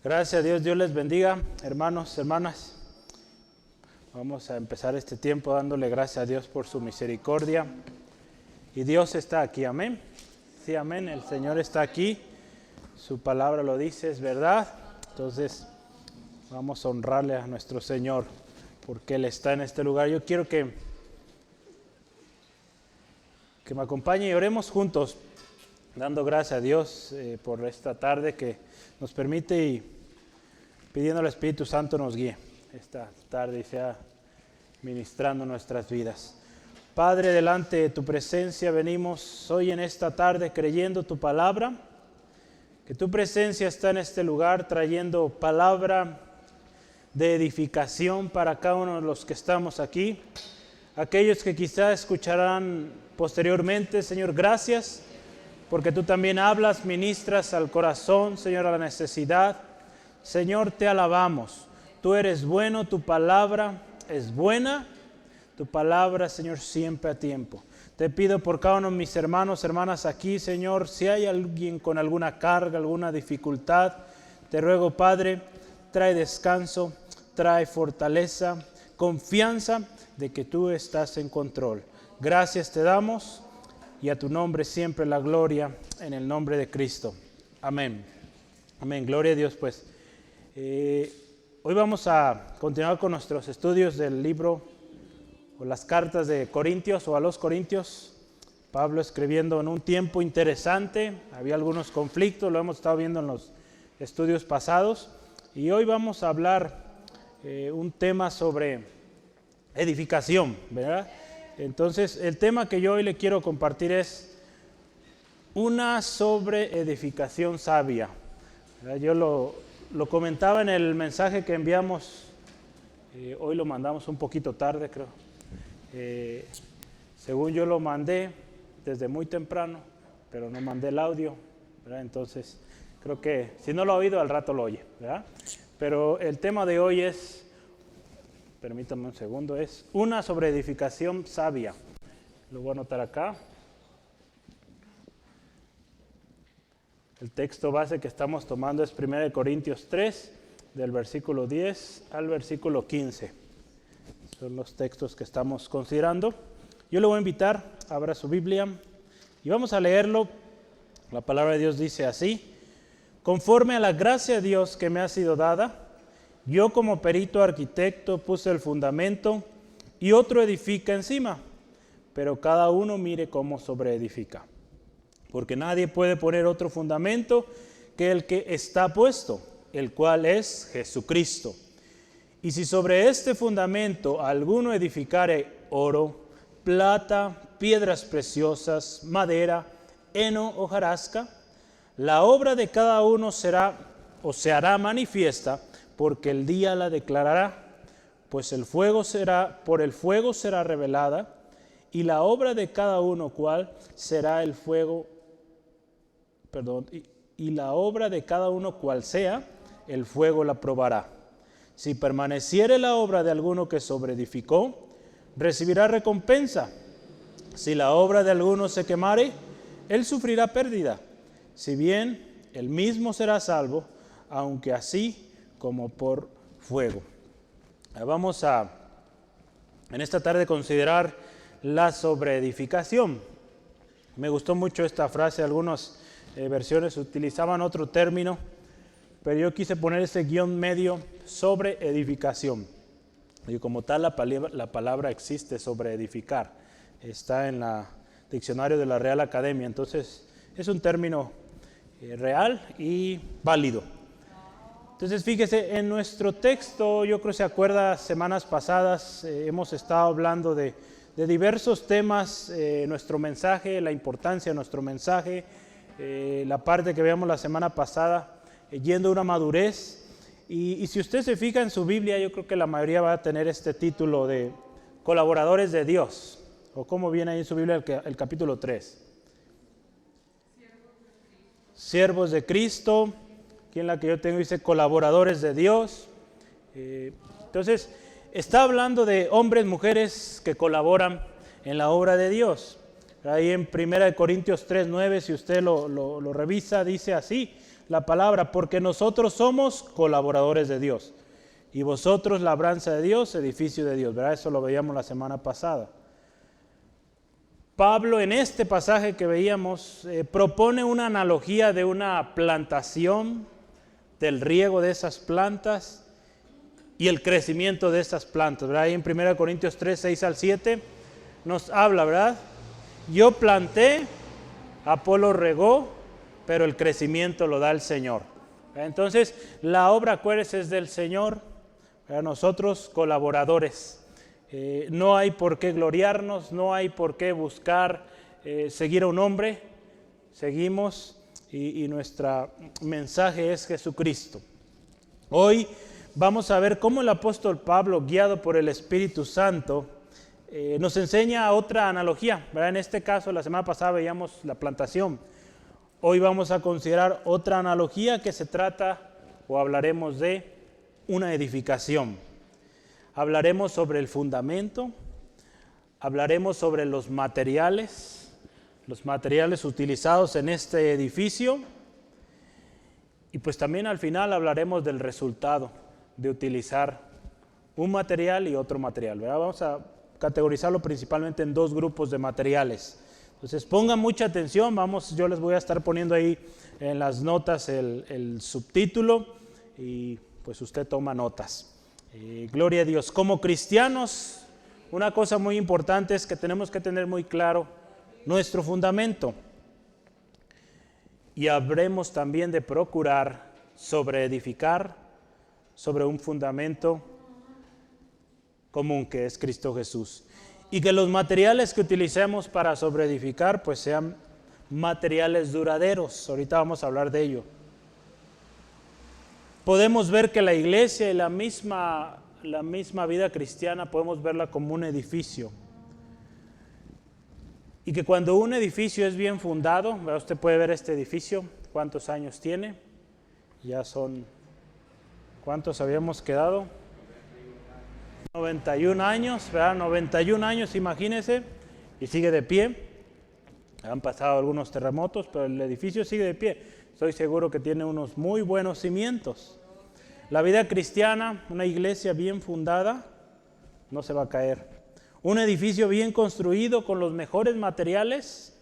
Gracias a Dios, Dios les bendiga, hermanos, hermanas. Vamos a empezar este tiempo dándole gracias a Dios por su misericordia. Y Dios está aquí, amén. Sí, amén, el Señor está aquí. Su palabra lo dice, es verdad. Entonces, vamos a honrarle a nuestro Señor porque Él está en este lugar. Yo quiero que me acompañe y oremos juntos, dando gracias a Dios por esta tarde que nos permite y pidiendo al Espíritu Santo nos guíe esta tarde y sea ministrando nuestras vidas. Padre, delante de tu presencia venimos hoy en esta tarde creyendo tu palabra, que tu presencia está en este lugar trayendo palabra de edificación para cada uno de los que estamos aquí. Aquellos que quizás escucharán posteriormente, Señor, gracias, porque tú también hablas, ministras al corazón, Señor, a la necesidad. Señor, te alabamos. Tú eres bueno, tu palabra es buena. Tu palabra, Señor, siempre a tiempo. Te pido por cada uno de mis hermanos, hermanas aquí, Señor, si hay alguien con alguna carga, alguna dificultad, te ruego, Padre, trae descanso, trae fortaleza, confianza de que tú estás en control. Gracias te damos y a tu nombre siempre la gloria en el nombre de Cristo. Amén. Amén. Gloria a Dios, pues. Hoy vamos a continuar con nuestros estudios del libro o las cartas de Corintios o a los Corintios. Pablo escribiendo en un tiempo interesante, había algunos conflictos, lo hemos estado viendo en los estudios pasados, y hoy vamos a hablar un tema sobre edificación, ¿verdad? Entonces, el tema que yo hoy le quiero compartir es una sobreedificación sabia, ¿verdad? Yo lo comentaba en el mensaje que enviamos, hoy lo mandamos un poquito tarde, creo. Según yo lo mandé desde muy temprano, pero no mandé el audio, ¿verdad? Entonces, creo que si no lo ha oído, al rato lo oye, ¿verdad? Pero el tema de hoy es, permítame un segundo, es una sobreedificación sabia. Lo voy a anotar acá. El texto base que estamos tomando es 1 Corintios 3, del versículo 10 al versículo 15. Son los textos que estamos considerando. Yo le voy a invitar, abra su Biblia y vamos a leerlo. La palabra de Dios dice así: conforme a la gracia de Dios que me ha sido dada, yo como perito arquitecto puse el fundamento y otro edifica encima, pero cada uno mire cómo sobreedifica. Porque nadie puede poner otro fundamento que el que está puesto, el cual es Jesucristo. Y si sobre este fundamento alguno edificare oro, plata, piedras preciosas, madera, heno o hojarasca, la obra de cada uno será o se hará manifiesta, porque el día la declarará, pues por el fuego será revelada, y la obra de cada uno cual será el fuego, y la obra de cada uno cual sea, el fuego la probará. Si permaneciere la obra de alguno que sobreedificó, recibirá recompensa. Si la obra de alguno se quemare, él sufrirá pérdida. Si bien él mismo será salvo, aunque así como por fuego. Vamos a, en esta tarde, considerar la sobreedificación. Me gustó mucho esta frase, algunas versiones utilizaban otro término, pero yo quise poner ese guión medio, sobre edificación. Y como tal, la palabra existe, sobre edificar. Está en el diccionario de la Real Academia. Entonces, es un término real y válido. Entonces, fíjese, en nuestro texto, yo creo que se acuerda, semanas pasadas hemos estado hablando de diversos temas, nuestro mensaje, la importancia de nuestro mensaje, la parte que veíamos la semana pasada, yendo a una madurez. Y si usted se fija en su Biblia, yo creo que la mayoría va a tener este título de colaboradores de Dios, o como viene ahí en su Biblia el capítulo 3. Siervos de Cristo. Aquí en la que yo tengo dice colaboradores de Dios. Entonces, está hablando de hombres, mujeres que colaboran en la obra de Dios. Ahí en 1 Corintios 3:9, si usted lo revisa, dice así: la palabra, porque nosotros somos colaboradores de Dios. Y vosotros labranza de Dios, edificio de Dios, ¿verdad? Eso lo veíamos la semana pasada. Pablo en este pasaje que veíamos propone una analogía de una plantación, del riego de esas plantas y el crecimiento de esas plantas, ¿verdad? Ahí en 1 Corintios 3, 6 al 7 nos habla, ¿verdad? Yo planté, Apolo regó, pero el crecimiento lo da el Señor. Entonces, la obra, acuérdense, es del Señor, ¿verdad? Nosotros colaboradores. No hay por qué gloriarnos, no hay por qué buscar seguir a un hombre, seguimos y nuestro mensaje es Jesucristo. Hoy vamos a ver cómo el apóstol Pablo, guiado por el Espíritu Santo, nos enseña otra analogía, ¿verdad? En este caso, la semana pasada veíamos la plantación. Hoy vamos a considerar otra analogía que se trata, o hablaremos de una edificación. Hablaremos sobre el fundamento, hablaremos sobre los materiales utilizados en este edificio y pues también al final hablaremos del resultado de utilizar un material y otro material, ¿verdad? Vamos a categorizarlo principalmente en dos grupos de materiales. Entonces pongan mucha atención, yo les voy a estar poniendo ahí en las notas el subtítulo y pues usted toma notas. Gloria a Dios. Como cristianos, una cosa muy importante es que tenemos que tener muy claro nuestro fundamento y habremos también de procurar edificar sobre un fundamento común que es Cristo Jesús. Y que los materiales que utilicemos para sobreedificar pues sean materiales duraderos. Ahorita vamos a hablar de ello. Podemos ver que la iglesia y la misma vida cristiana podemos verla como un edificio. Y que cuando un edificio es bien fundado, ¿verdad? Usted puede ver este edificio, ¿cuántos años tiene? Ya son, ¿cuántos habíamos quedado? 91 años, ¿verdad? 91 años, imagínense, y sigue de pie. Han pasado algunos terremotos, pero el edificio sigue de pie. Estoy seguro que tiene unos muy buenos cimientos. La vida cristiana, una iglesia bien fundada, no se va a caer. Un edificio bien construido con los mejores materiales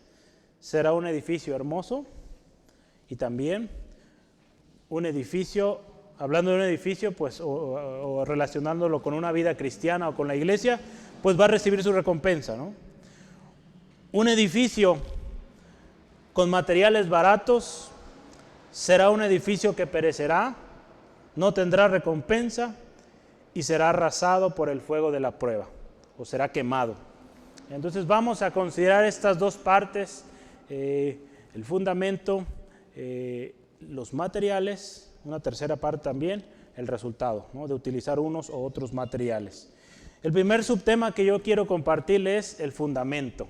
será un edificio hermoso. Y también un edificio, hablando de un edificio, pues, o relacionándolo con una vida cristiana o con la iglesia, pues va a recibir su recompensa, ¿no? Un edificio con materiales baratos será un edificio que perecerá, no tendrá recompensa y será arrasado por el fuego de la prueba o será quemado. Entonces vamos a considerar estas dos partes, el fundamento, los materiales, una tercera parte también, el resultado, ¿no? De utilizar unos u otros materiales. El primer subtema que yo quiero compartirles es el fundamento.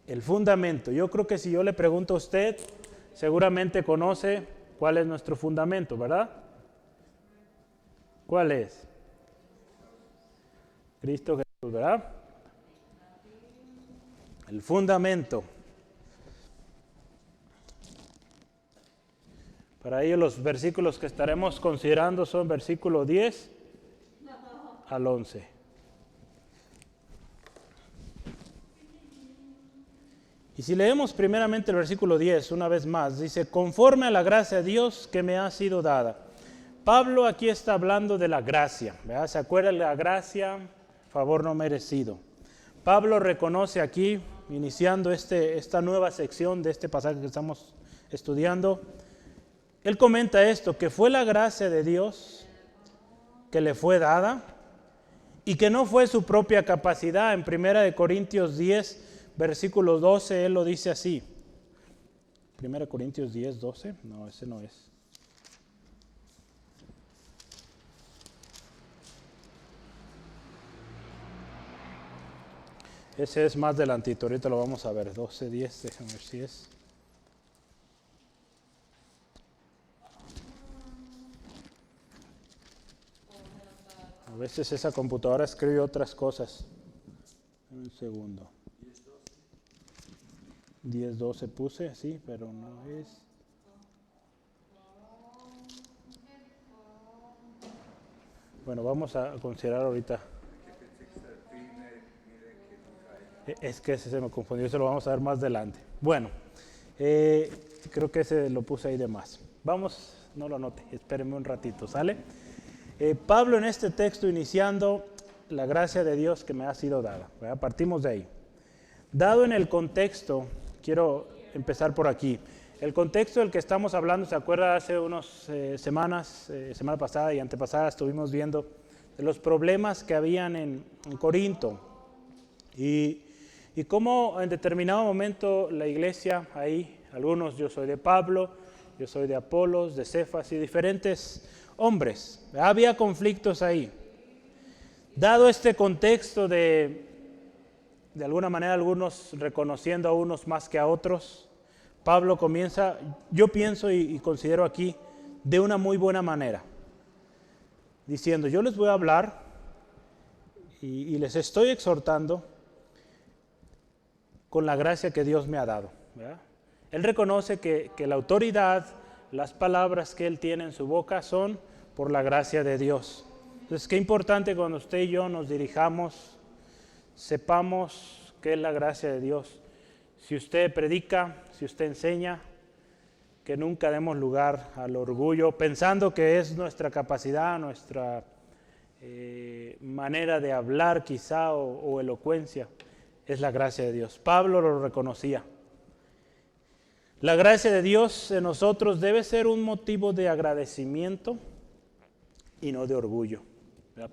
El fundamento. Yo creo que si yo le pregunto a usted, seguramente conoce cuál es nuestro fundamento, ¿verdad? ¿Cuál es? Cristo Jesús, ¿verdad? El fundamento. Para ello los versículos que estaremos considerando son versículo 10 al 11. Y si leemos primeramente el versículo 10, una vez más, dice, conforme a la gracia de Dios que me ha sido dada. Pablo aquí está hablando de la gracia, ¿verdad? ¿Se acuerdan de la gracia? Favor no merecido. Pablo reconoce aquí, iniciando esta nueva sección de este pasaje que estamos estudiando, él comenta esto, que fue la gracia de Dios que le fue dada y que no fue su propia capacidad. En 1 Corintios 10, versículo 12, él lo dice así. 1 Corintios 10, 12, no, ese no es. Ese es más adelantito, ahorita lo vamos a ver. 12, 10, déjame ver si es. A veces esa computadora escribe otras cosas. Un segundo. 10, 12 puse, sí, pero no es. Bueno, vamos a considerar ahorita. Es que ese se me confundió, eso lo vamos a ver más adelante. Bueno, creo que ese lo puse ahí de más. Vamos, no lo anote, espérenme un ratito, ¿sale? Pablo en este texto iniciando la gracia de Dios que me ha sido dada, ¿verdad? Partimos de ahí. Dado en el contexto, quiero empezar por aquí. El contexto del que estamos hablando, ¿se acuerda? Hace unas semanas, semana pasada y antepasada, estuvimos viendo de los problemas que habían en Corinto y cómo en determinado momento la iglesia ahí, algunos, yo soy de Pablo, yo soy de Apolos, de Cefas y diferentes hombres. Había conflictos ahí. Dado este contexto de alguna manera algunos reconociendo a unos más que a otros, Pablo comienza, yo pienso y considero aquí, de una muy buena manera, diciendo, yo les voy a hablar y les estoy exhortando con la gracia que Dios me ha dado, ¿verdad? Él reconoce que la autoridad, las palabras que él tiene en su boca son por la gracia de Dios. Entonces, qué importante cuando usted y yo nos dirijamos, sepamos qué es la gracia de Dios. Si usted predica, si usted enseña, que nunca demos lugar al orgullo, pensando que es nuestra capacidad, nuestra manera de hablar quizá o elocuencia. Es la gracia de Dios. Pablo lo reconocía. La gracia de Dios en nosotros debe ser un motivo de agradecimiento y no de orgullo.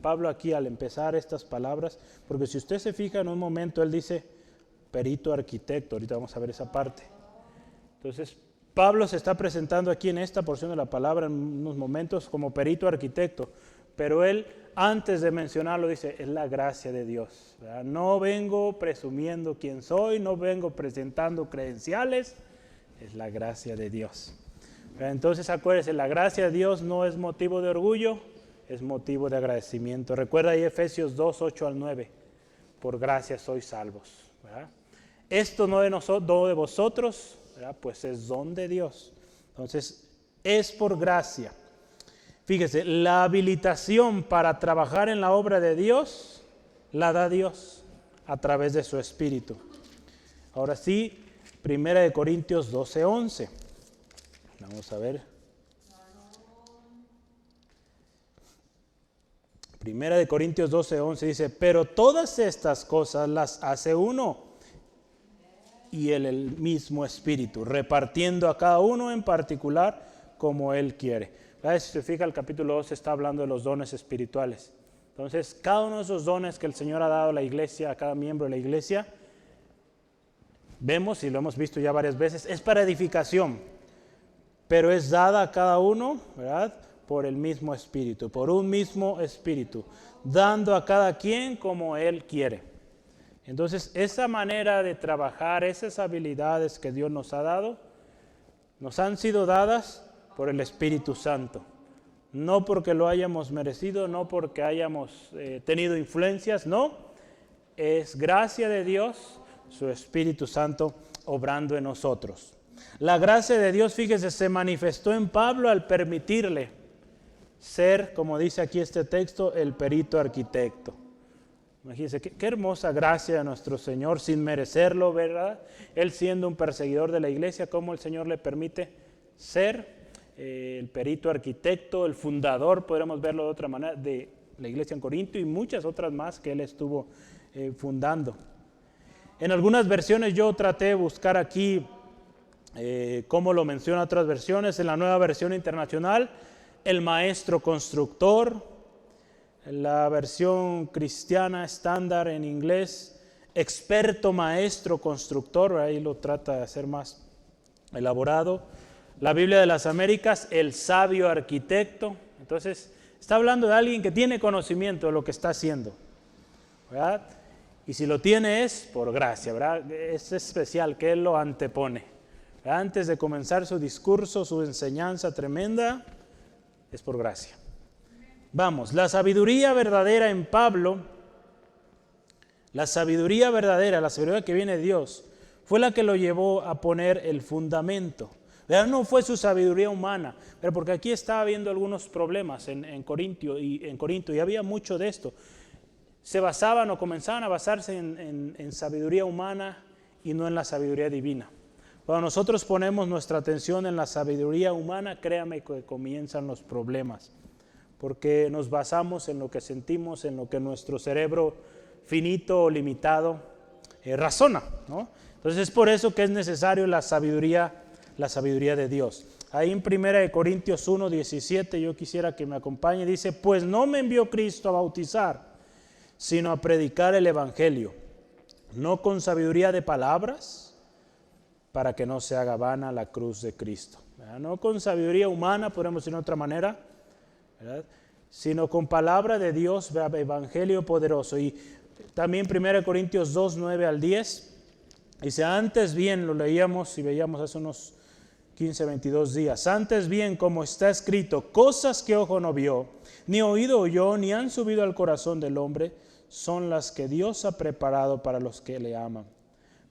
Pablo aquí al empezar estas palabras, porque si usted se fija en un momento, él dice perito arquitecto, ahorita vamos a ver esa parte. Entonces, Pablo se está presentando aquí en esta porción de la palabra en unos momentos como perito arquitecto, pero él antes de mencionarlo dice, es la gracia de Dios. ¿Verdad? No vengo presumiendo quién soy, no vengo presentando credenciales, es la gracia de Dios. ¿Verdad? Entonces acuérdense, la gracia de Dios no es motivo de orgullo, es motivo de agradecimiento. Recuerda ahí Efesios 2, 8 al 9, por gracia sois salvos. ¿Verdad? Esto no de nosotros, no de vosotros, ¿verdad? Pues es don de Dios. Entonces es por gracia. Fíjese, la habilitación para trabajar en la obra de Dios la da Dios a través de su Espíritu. Ahora sí, 1 Corintios 12, 11. Vamos a ver. 1 Corintios 12, 11 dice, pero todas estas cosas las hace uno y el mismo Espíritu, repartiendo a cada uno en particular como Él quiere. Si se fija, el capítulo 12 está hablando de los dones espirituales. Entonces, cada uno de esos dones que el Señor ha dado a la iglesia, a cada miembro de la iglesia, vemos y lo hemos visto ya varias veces, es para edificación, pero es dada a cada uno, ¿verdad? Por el mismo Espíritu, por un mismo Espíritu, dando a cada quien como Él quiere. Entonces, esa manera de trabajar, esas habilidades que Dios nos ha dado, nos han sido dadas por el Espíritu Santo. No porque lo hayamos merecido, no porque hayamos tenido influencias, no. Es gracia de Dios, su Espíritu Santo obrando en nosotros. La gracia de Dios, fíjese, se manifestó en Pablo al permitirle ser, como dice aquí este texto, el perito arquitecto. Imagínense, qué hermosa gracia de nuestro Señor, sin merecerlo, ¿verdad? Él siendo un perseguidor de la iglesia, cómo el Señor le permite ser el perito arquitecto, el fundador, podríamos verlo de otra manera, de la iglesia en Corinto y muchas otras más que él estuvo fundando. En algunas versiones yo traté de buscar aquí cómo lo menciona otras versiones. En la Nueva Versión Internacional, el maestro constructor. En la versión cristiana estándar en inglés, experto maestro constructor, ahí lo trata de hacer más elaborado. La Biblia de las Américas, el sabio arquitecto. Entonces, está hablando de alguien que tiene conocimiento de lo que está haciendo, ¿verdad? Y si lo tiene es por gracia, ¿verdad? Es especial que él lo antepone. ¿Verdad? Antes de comenzar su discurso, su enseñanza tremenda, es por gracia. Vamos, la sabiduría verdadera en Pablo, la sabiduría verdadera, la sabiduría que viene de Dios, fue la que lo llevó a poner el fundamento. ¿verdad? No fue su sabiduría humana, pero porque aquí estaba habiendo algunos problemas en Corinto y había mucho de esto. Se basaban o comenzaban a basarse en sabiduría humana y no en la sabiduría divina. Cuando nosotros ponemos nuestra atención en la sabiduría humana, créame que comienzan los problemas, porque nos basamos en lo que sentimos, en lo que nuestro cerebro finito o limitado razona, ¿no? Entonces es por eso que es necesario la sabiduría de Dios. Ahí en 1 Corintios 1:17, yo quisiera que me acompañe, dice, pues no me envió Cristo a bautizar, sino a predicar el evangelio, no con sabiduría de palabras, para que no se haga vana la cruz de Cristo. ¿Verdad? No con sabiduría humana, podemos decir de otra manera, ¿verdad? Sino con palabra de Dios, evangelio poderoso. Y también 1 Corintios 2:9 al 10, dice, antes bien, lo leíamos y veíamos hace unos 15, 22 días, antes bien, como está escrito, cosas que ojo no vio, ni oído oyó, ni han subido al corazón del hombre, son las que Dios ha preparado para los que le aman.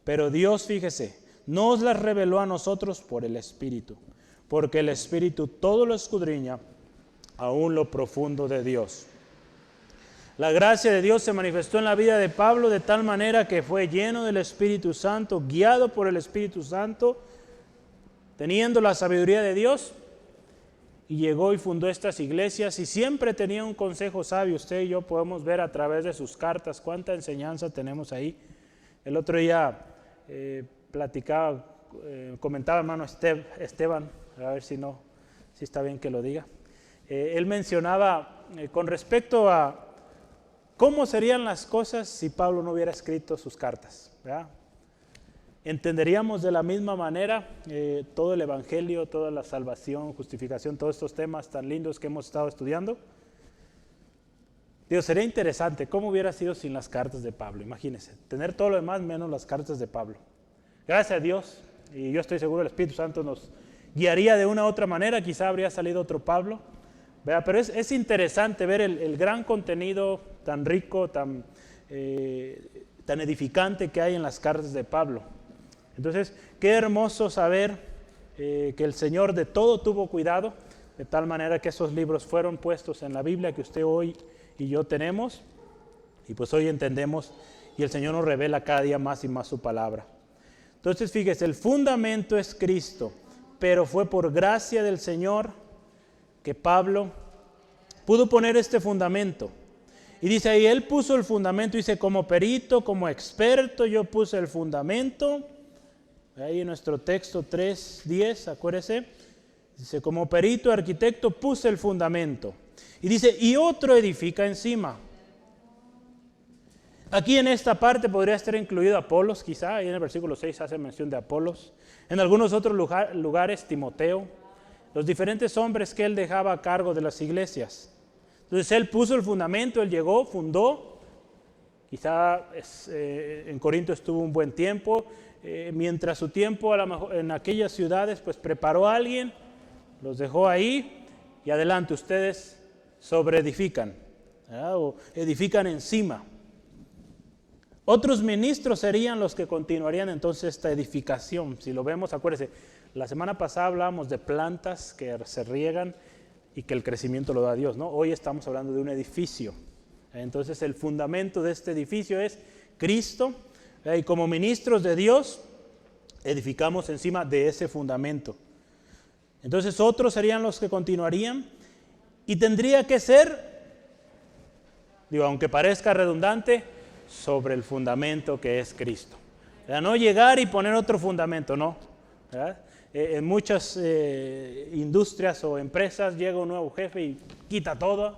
Pero Dios, fíjese, no os las reveló a nosotros por el Espíritu, porque el Espíritu todo lo escudriña, aún lo profundo de Dios. La gracia de Dios se manifestó en la vida de Pablo de tal manera que fue lleno del Espíritu Santo, guiado por el Espíritu Santo, teniendo la sabiduría de Dios, y llegó y fundó estas iglesias, y siempre tenía un consejo sabio. Usted y yo podemos ver a través de sus cartas cuánta enseñanza tenemos ahí. El otro día comentaba hermano Esteban, a ver si está bien que lo diga. Él mencionaba con respecto a cómo serían las cosas si Pablo no hubiera escrito sus cartas, ¿verdad? Entenderíamos de la misma manera todo el evangelio, toda la salvación, justificación, todos estos temas tan lindos que hemos estado estudiando. Digo, sería interesante cómo hubiera sido sin las cartas de Pablo. Imagínense, tener todo lo demás menos las cartas de Pablo. Gracias a Dios, y yo estoy seguro el Espíritu Santo nos guiaría de una u otra manera, quizá habría salido otro Pablo, ¿verdad? Pero es interesante ver el gran contenido tan rico, tan edificante que hay en las cartas de Pablo. Entonces, qué hermoso saber que el Señor de todo tuvo cuidado, de tal manera que esos libros fueron puestos en la Biblia que usted hoy y yo tenemos, y pues hoy entendemos, y el Señor nos revela cada día más y más su palabra. Entonces, fíjese, el fundamento es Cristo, pero fue por gracia del Señor que Pablo pudo poner este fundamento. Y dice ahí, él puso el fundamento, dice, como perito, como experto, yo puse el fundamento. Ahí en nuestro texto 3:10, acuérdese, dice, como perito, arquitecto, puse el fundamento. Y dice, y otro edifica encima. Aquí en esta parte podría estar incluido Apolos, quizá, ahí en el versículo 6 hace mención de Apolos. En algunos otros lugares, Timoteo, los diferentes hombres que él dejaba a cargo de las iglesias. Entonces él puso el fundamento, él llegó, fundó, quizá en Corinto estuvo un buen tiempo, mientras su tiempo a lo mejor en aquellas ciudades pues preparó a alguien, los dejó ahí y adelante ustedes sobreedifican, ¿verdad? O edifican encima. Otros ministros serían los que continuarían entonces esta edificación. Si lo vemos, acuérdense, la semana pasada hablábamos de plantas que se riegan y que el crecimiento lo da Dios, ¿no? Hoy estamos hablando de un edificio. Entonces el fundamento de este edificio es Cristo, y como ministros de Dios edificamos encima de ese fundamento. Entonces otros serían los que continuarían y tendría que ser, aunque parezca redundante, sobre el fundamento que es Cristo. No llegar y poner otro fundamento, no. ¿Verdad? En muchas industrias o empresas llega un nuevo jefe y quita todo,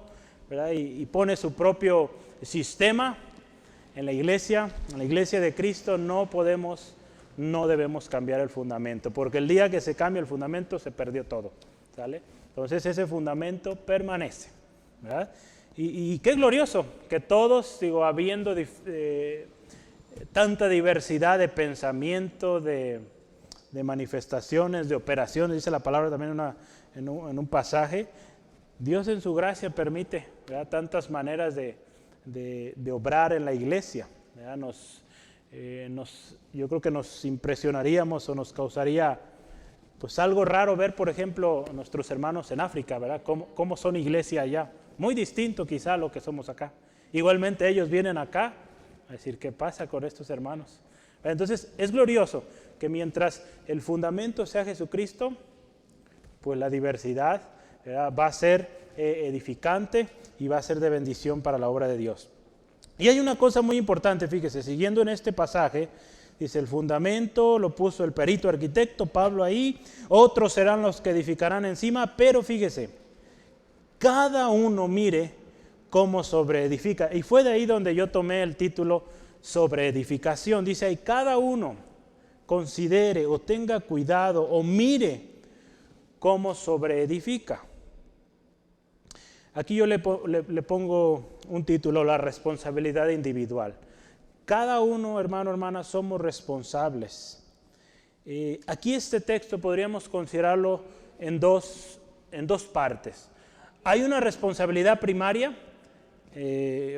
¿verdad? Y pone su propio sistema. En la iglesia de Cristo no debemos cambiar el fundamento, porque el día que se cambia el fundamento se perdió todo, ¿sale? Entonces ese fundamento permanece, ¿verdad? Y qué glorioso que todos, habiendo tanta diversidad de pensamiento, de manifestaciones, de operaciones, dice la palabra también en un pasaje, Dios en su gracia permite, ¿verdad?, tantas maneras de obrar en la iglesia, ¿verdad? Yo creo que nos impresionaríamos o nos causaría pues algo raro ver, por ejemplo, a nuestros hermanos en África, ¿verdad? Cómo son iglesia allá. Muy distinto quizá a lo que somos acá. Igualmente ellos vienen acá a decir, ¿qué pasa con estos hermanos? Entonces es glorioso que mientras el fundamento sea Jesucristo, pues la diversidad, ¿verdad?, va a ser edificante y va a ser de bendición para la obra de Dios. Y hay una cosa muy importante, fíjese, siguiendo en este pasaje, dice, el fundamento lo puso el perito arquitecto, Pablo ahí, otros serán los que edificarán encima, pero fíjese, cada uno mire cómo sobreedifica. Y fue de ahí donde yo tomé el título sobreedificación. Dice ahí, cada uno considere o tenga cuidado o mire cómo sobreedifica. Aquí yo le pongo un título, la responsabilidad individual. Cada uno, hermano, hermana, somos responsables. Aquí este texto podríamos considerarlo en dos partes. Hay una responsabilidad primaria,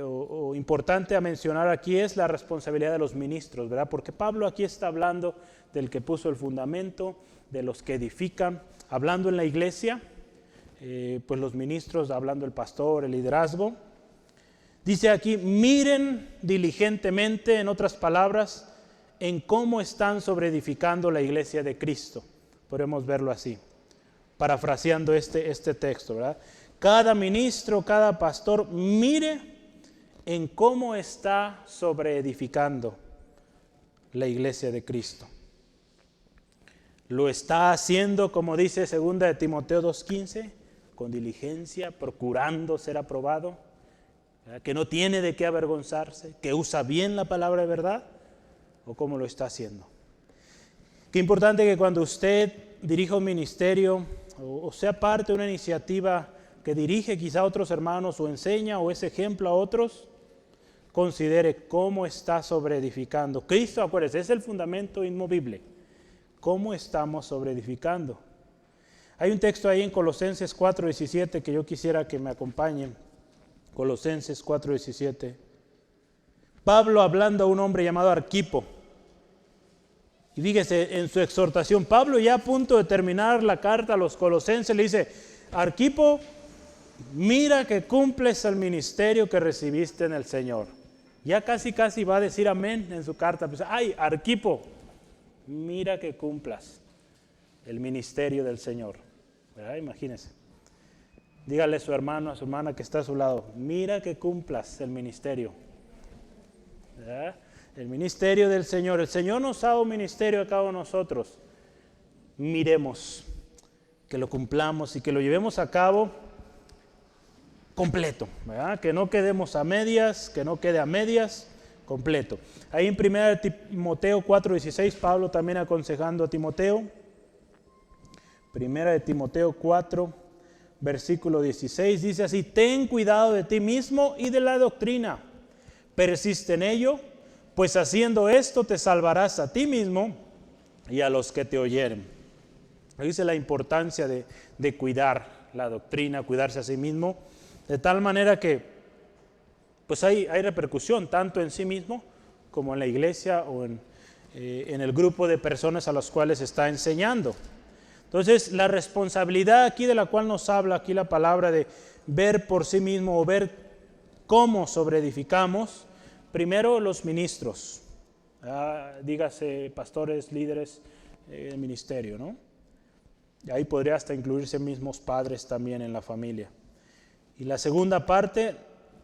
o importante a mencionar aquí, es la responsabilidad de los ministros, ¿verdad? Porque Pablo aquí está hablando del que puso el fundamento, de los que edifican, hablando en la iglesia, pues los ministros, hablando el pastor, el liderazgo. Dice aquí, miren diligentemente, en otras palabras, en cómo están sobreedificando la iglesia de Cristo. Podemos verlo así, parafraseando este texto, ¿verdad? Cada ministro, cada pastor, mire en cómo está sobreedificando la iglesia de Cristo. Lo está haciendo, como dice 2 de Timoteo 2:15, con diligencia, procurando ser aprobado, ¿verdad?, que no tiene de qué avergonzarse, que usa bien la palabra de verdad, o cómo lo está haciendo. Qué importante que cuando usted dirija un ministerio o sea parte de una iniciativa que dirige quizá a otros hermanos o enseña o es ejemplo a otros, considere cómo está sobreedificando. Cristo, acuérdese, es el fundamento inmovible. ¿Cómo estamos sobreedificando? Hay un texto ahí en Colosenses 4:17 que yo quisiera que me acompañen. Colosenses 4:17. Pablo hablando a un hombre llamado Arquipo. Y fíjese, en su exhortación, Pablo ya a punto de terminar la carta a los colosenses le dice, Arquipo, mira que cumples el ministerio que recibiste en el Señor. Ya casi va a decir amén en su carta. Pues, ay, Arquipo, mira que cumplas el ministerio del Señor. ¿Verdad? Imagínese. Dígale a su hermano, a su hermana que está a su lado, mira que cumplas el ministerio. ¿Verdad? El ministerio del Señor. El Señor nos ha dado un ministerio a cada uno de nosotros. Miremos que lo cumplamos y que lo llevemos a cabo completo, ¿verdad? Que no quedemos a medias, que no quede a medias, completo. Ahí en 1 Timoteo 4:16, Pablo también aconsejando a Timoteo. 1 Timoteo 4, versículo 16, dice así, ten cuidado de ti mismo y de la doctrina, persiste en ello, pues haciendo esto te salvarás a ti mismo y a los que te oyeren. Dice la importancia de cuidar la doctrina, cuidarse a sí mismo, de tal manera que pues hay repercusión tanto en sí mismo como en la iglesia o en el grupo de personas a las cuales está enseñando. Entonces, la responsabilidad aquí de la cual nos habla aquí la palabra de ver por sí mismo o ver cómo sobreedificamos, primero los ministros, dígase pastores, líderes del ministerio, ¿no? Y ahí podría hasta incluirse mismos padres también en la familia. Y la segunda parte,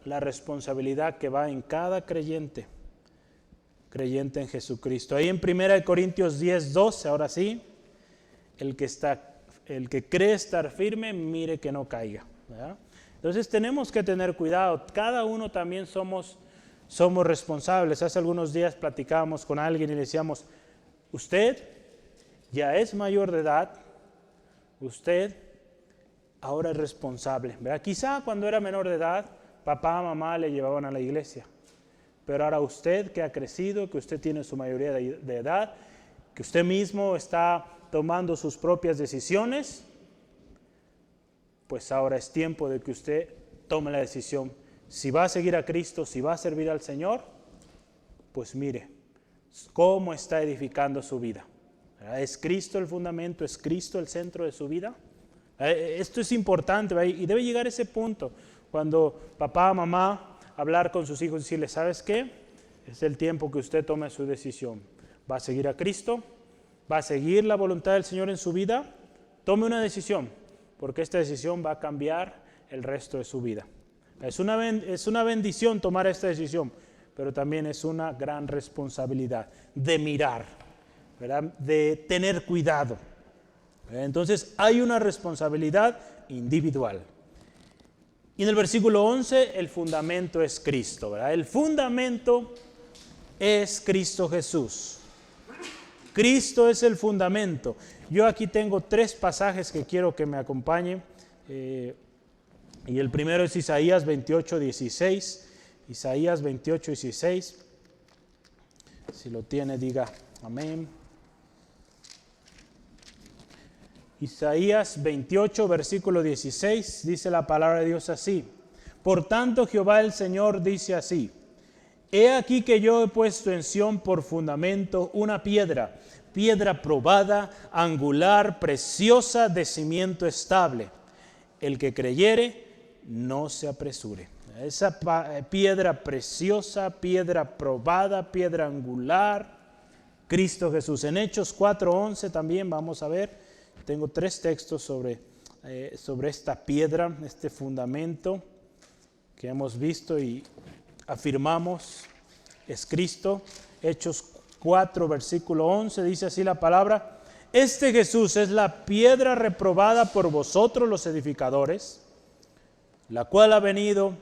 la responsabilidad que va en cada creyente en Jesucristo. Ahí en 1 Corintios 10:12, ahora sí, el que cree estar firme, mire que no caiga, ¿verdad? Entonces tenemos que tener cuidado, cada uno también somos responsables. Hace algunos días platicábamos con alguien y le decíamos, usted ya es mayor de edad, usted ahora es responsable, ¿verdad? Quizá cuando era menor de edad, papá, mamá le llevaban a la iglesia, pero ahora usted que ha crecido, que usted tiene su mayoría de edad, que usted mismo está tomando sus propias decisiones, pues ahora es tiempo de que usted tome la decisión. Si va a seguir a Cristo, si va a servir al Señor, pues mire cómo está edificando su vida. ¿verdad? ¿Es Cristo el fundamento? ¿Es Cristo el centro de su vida? Esto es importante, ¿verdad? Y debe llegar ese punto cuando papá, mamá, hablar con sus hijos y decirles, ¿sabes qué? Es el tiempo que usted tome su decisión. ¿Va a seguir a Cristo? ¿Va a seguir la voluntad del Señor en su vida? Tome una decisión, porque esta decisión va a cambiar el resto de su vida. Es una bendición tomar esta decisión, pero también es una gran responsabilidad de mirar, ¿verdad? De tener cuidado. Entonces hay una responsabilidad individual. Y en el versículo 11 el fundamento es Cristo, ¿verdad? El fundamento es Cristo Jesús. Cristo es el fundamento. Yo aquí tengo 3 pasajes que quiero que me acompañen. Y el primero es Isaías 28:16. Isaías 28:16. Si lo tiene, diga amén. Isaías 28, versículo 16, dice la palabra de Dios así. Por tanto, Jehová el Señor dice así: He aquí que yo he puesto en Sión por fundamento una piedra, piedra probada, angular, preciosa, de cimiento estable. El que creyere, no se apresure. Esa piedra preciosa, piedra probada, piedra angular, Cristo Jesús. En Hechos 4:11 también vamos a ver, tengo 3 textos sobre esta piedra, este fundamento que hemos visto y afirmamos es Cristo. Hechos 4, versículo 11, dice así la palabra: Este Jesús es la piedra reprobada por vosotros los edificadores, la cual ha venido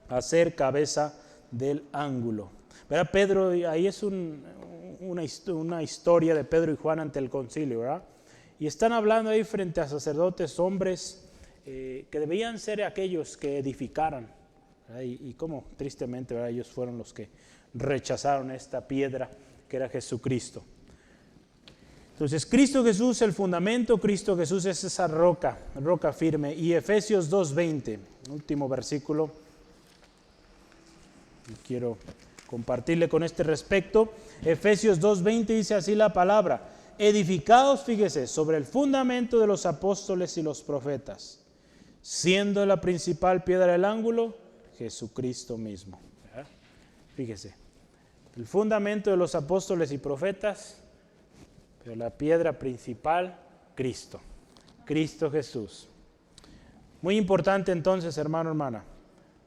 a ser cabeza del ángulo. ¿Verdad? Pedro, ahí es una historia de Pedro y Juan ante el concilio, ¿verdad? Y están hablando ahí frente a sacerdotes, hombres que debían ser aquellos que edificaran. Y como tristemente, ¿verdad? Ellos fueron los que rechazaron esta piedra que era Jesucristo. Entonces, Cristo Jesús, el fundamento, Cristo Jesús es esa roca firme. Y Efesios 2:20, último versículo, y quiero compartirle con este respecto. Efesios 2:20 dice así la palabra: edificados, fíjese, sobre el fundamento de los apóstoles y los profetas, siendo la principal piedra del ángulo Jesucristo mismo. ¿Verdad? Fíjese, el fundamento de los apóstoles y profetas, pero la piedra principal, Cristo Jesús. Muy importante entonces, hermano, hermana,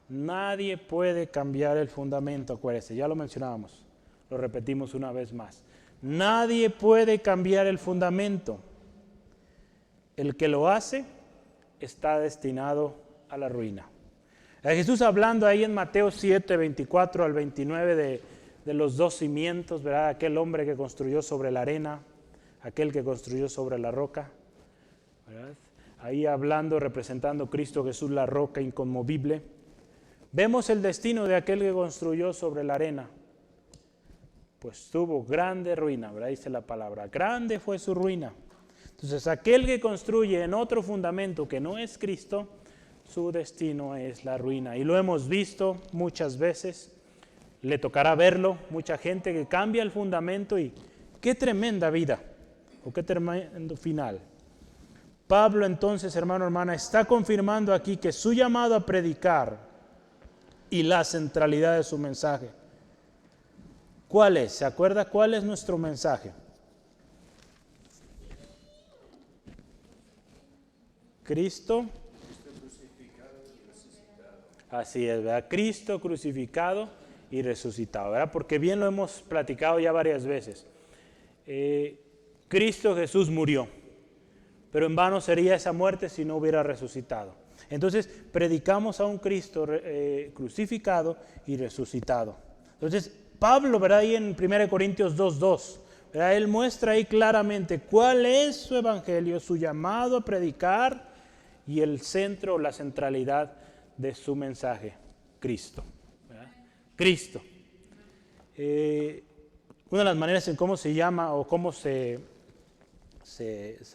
nadie puede cambiar el fundamento, acuérdese, ya lo mencionábamos, lo repetimos una vez más. Nadie puede cambiar el fundamento. El que lo hace está destinado a la ruina. Jesús hablando ahí en Mateo 7, 24 al 29 de los 2 cimientos, ¿verdad? Aquel hombre que construyó sobre la arena, aquel que construyó sobre la roca, ¿verdad? Ahí hablando, representando Cristo Jesús, la roca inconmovible. Vemos el destino de aquel que construyó sobre la arena. Pues tuvo grande ruina, ¿verdad? Dice la palabra, grande fue su ruina. Entonces, aquel que construye en otro fundamento que no es Cristo, su destino es la ruina. Y lo hemos visto muchas veces, le tocará verlo, mucha gente que cambia el fundamento y qué tremenda vida, o qué tremendo final. Pablo entonces, hermano, hermana, está confirmando aquí que su llamado a predicar y la centralidad de su mensaje, ¿cuál es? ¿Se acuerda cuál es nuestro mensaje? Cristo crucificado y resucitado. Así es, ¿verdad? Cristo crucificado y resucitado, ¿verdad? Porque bien lo hemos platicado ya varias veces. Cristo Jesús murió, pero en vano sería esa muerte si no hubiera resucitado. Entonces, predicamos a un Cristo crucificado y resucitado. Entonces, Pablo, ¿verdad? Ahí en 1 Corintios 2:2, ¿verdad? Él muestra ahí claramente cuál es su evangelio, su llamado a predicar y el centro, la centralidad de su mensaje, Cristo. ¿Verdad? Cristo. Una de las maneras en cómo se llama o cómo se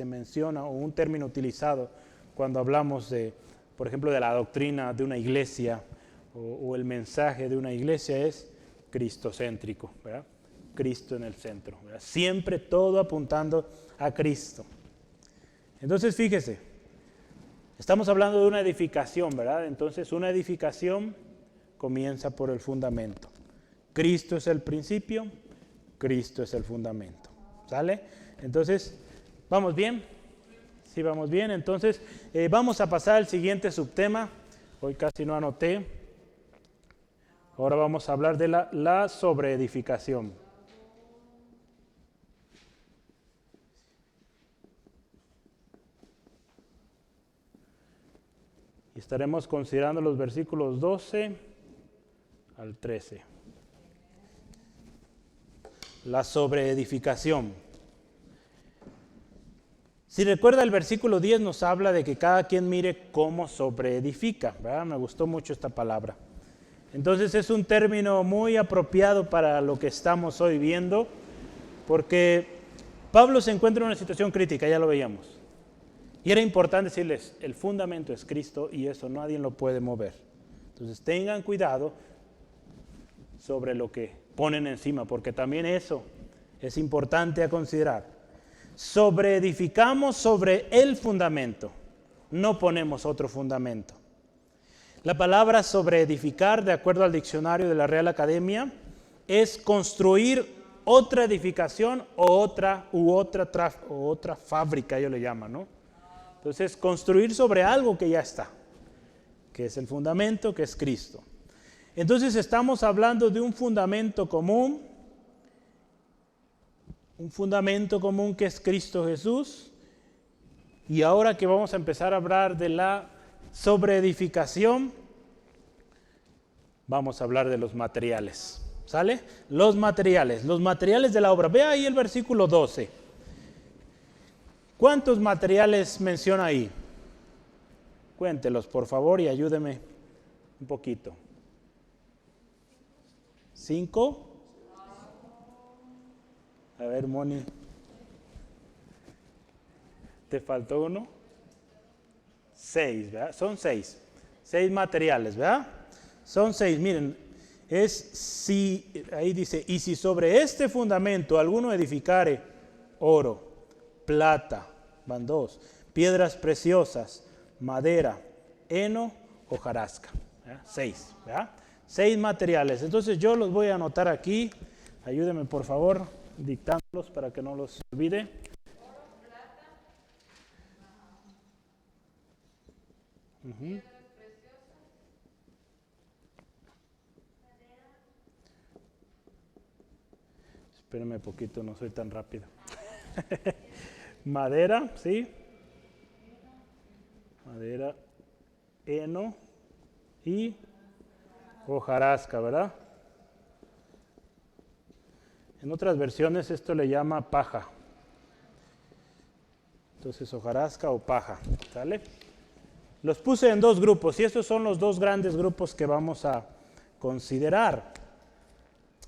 menciona, o un término utilizado cuando hablamos de, por ejemplo, de la doctrina de una iglesia o el mensaje de una iglesia es cristocéntrico, ¿verdad? Cristo en el centro, ¿verdad? Siempre todo apuntando a Cristo. Entonces fíjese, estamos hablando de una edificación, ¿verdad? Entonces una edificación comienza por el fundamento. Cristo es el principio, Cristo es el fundamento. ¿Sale? Entonces, ¿vamos bien? Sí, vamos bien. Entonces, vamos a pasar al siguiente subtema. Hoy casi no anoté. Ahora vamos a hablar de la sobreedificación. Y estaremos considerando los versículos 12 al 13. La sobreedificación. Si recuerda, el versículo 10 nos habla de que cada quien mire cómo sobreedifica, ¿verdad? Me gustó mucho esta palabra. Entonces es un término muy apropiado para lo que estamos hoy viendo, porque Pablo se encuentra en una situación crítica, ya lo veíamos. Y era importante decirles, el fundamento es Cristo y eso nadie lo puede mover. Entonces tengan cuidado sobre lo que ponen encima, porque también eso es importante a considerar. Sobreedificamos sobre el fundamento, no ponemos otro fundamento. La palabra sobreedificar, de acuerdo al diccionario de la Real Academia, es construir otra edificación o otra fábrica, ellos le llaman, ¿no? Entonces, construir sobre algo que ya está, que es el fundamento, que es Cristo. Entonces, estamos hablando de un fundamento común que es Cristo Jesús. Y ahora que vamos a empezar a hablar de la sobreedificación, vamos a hablar de los materiales. ¿Sale? Los materiales de la obra. Ve ahí el versículo 12. ¿Cuántos materiales menciona ahí? Cuéntelos, por favor, y ayúdeme un poquito. 5. A ver, Moni. ¿Te faltó uno? 6, ¿verdad? Son 6. 6 materiales, ¿verdad? Son 6. Miren, ahí dice, y si sobre este fundamento alguno edificare oro, plata, van 2, piedras preciosas, madera, heno, hojarasca. 6, ¿verdad? 6 materiales. Entonces yo los voy a anotar aquí. Ayúdenme, por favor, dictándolos para que no los olvide. Uh-huh. Espérenme un poquito, no soy tan rápido. Madera, ¿sí? Madera, heno y hojarasca, ¿verdad? En otras versiones esto le llama paja. Entonces, hojarasca o paja, ¿sale? Los puse en 2 grupos y estos son los 2 grandes grupos que vamos a considerar.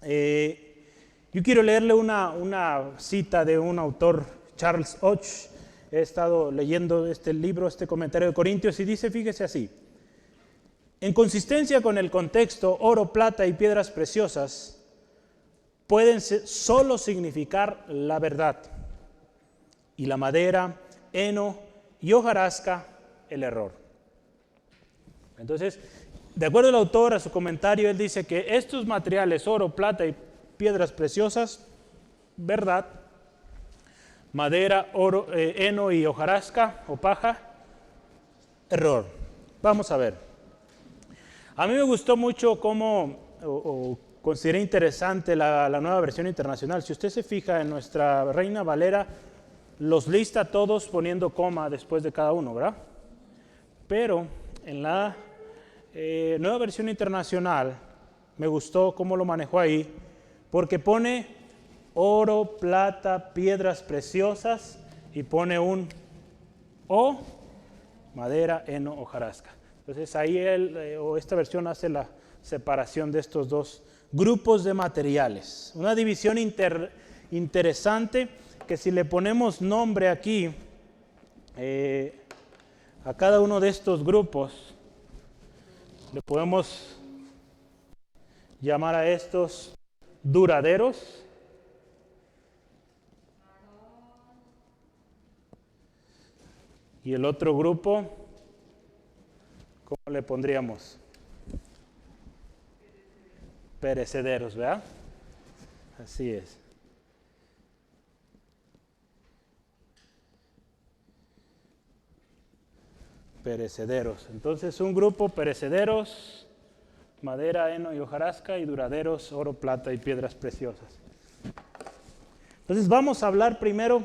Yo quiero leerle una cita de un autor, Charles Hodge. He estado leyendo este libro, este comentario de Corintios, y dice, fíjese así: en consistencia con el contexto, oro, plata y piedras preciosas pueden solo significar la verdad, y la madera, heno y hojarasca, el error. Entonces, de acuerdo al autor, a su comentario, él dice que estos materiales, oro, plata y piedras preciosas, verdad, madera, oro, heno y hojarasca o paja, error. Vamos a ver. A mí me gustó mucho cómo consideré interesante la nueva versión internacional. Si usted se fija en nuestra Reina Valera, los lista todos poniendo coma después de cada uno, ¿verdad? Pero en la nueva versión internacional me gustó cómo lo manejó ahí, porque pone oro, plata, piedras preciosas y pone un o, madera, heno, hojarasca. Entonces ahí esta versión hace la separación de estos 2 grupos de materiales. Una división interesante, que si le ponemos nombre aquí a cada uno de estos grupos, le podemos llamar a estos duraderos, Y el otro grupo, ¿cómo le pondríamos? Perecederos, ¿verdad? Así es. Perecederos. Entonces, un grupo perecederos, madera, heno y hojarasca, y duraderos, oro, plata y piedras preciosas. Entonces, vamos a hablar primero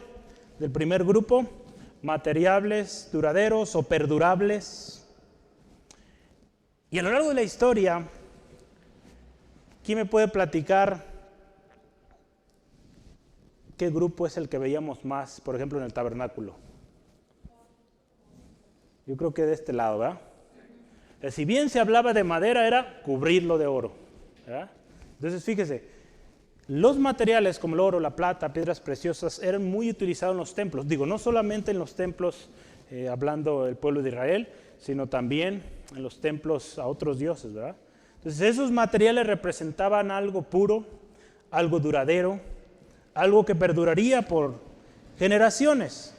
del primer grupo, materiales, duraderos o perdurables. Y a lo largo de la historia, ¿quién me puede platicar qué grupo es el que veíamos más, por ejemplo, en el tabernáculo? Yo creo que de este lado, ¿verdad? Si bien se hablaba de madera, era cubrirlo de oro, ¿verdad? Entonces, fíjese, los materiales como el oro, la plata, piedras preciosas, eran muy utilizados en los templos. Digo, no solamente en los templos, hablando del pueblo de Israel, sino también en los templos a otros dioses, ¿verdad? Entonces, esos materiales representaban algo puro, algo duradero, algo que perduraría por generaciones.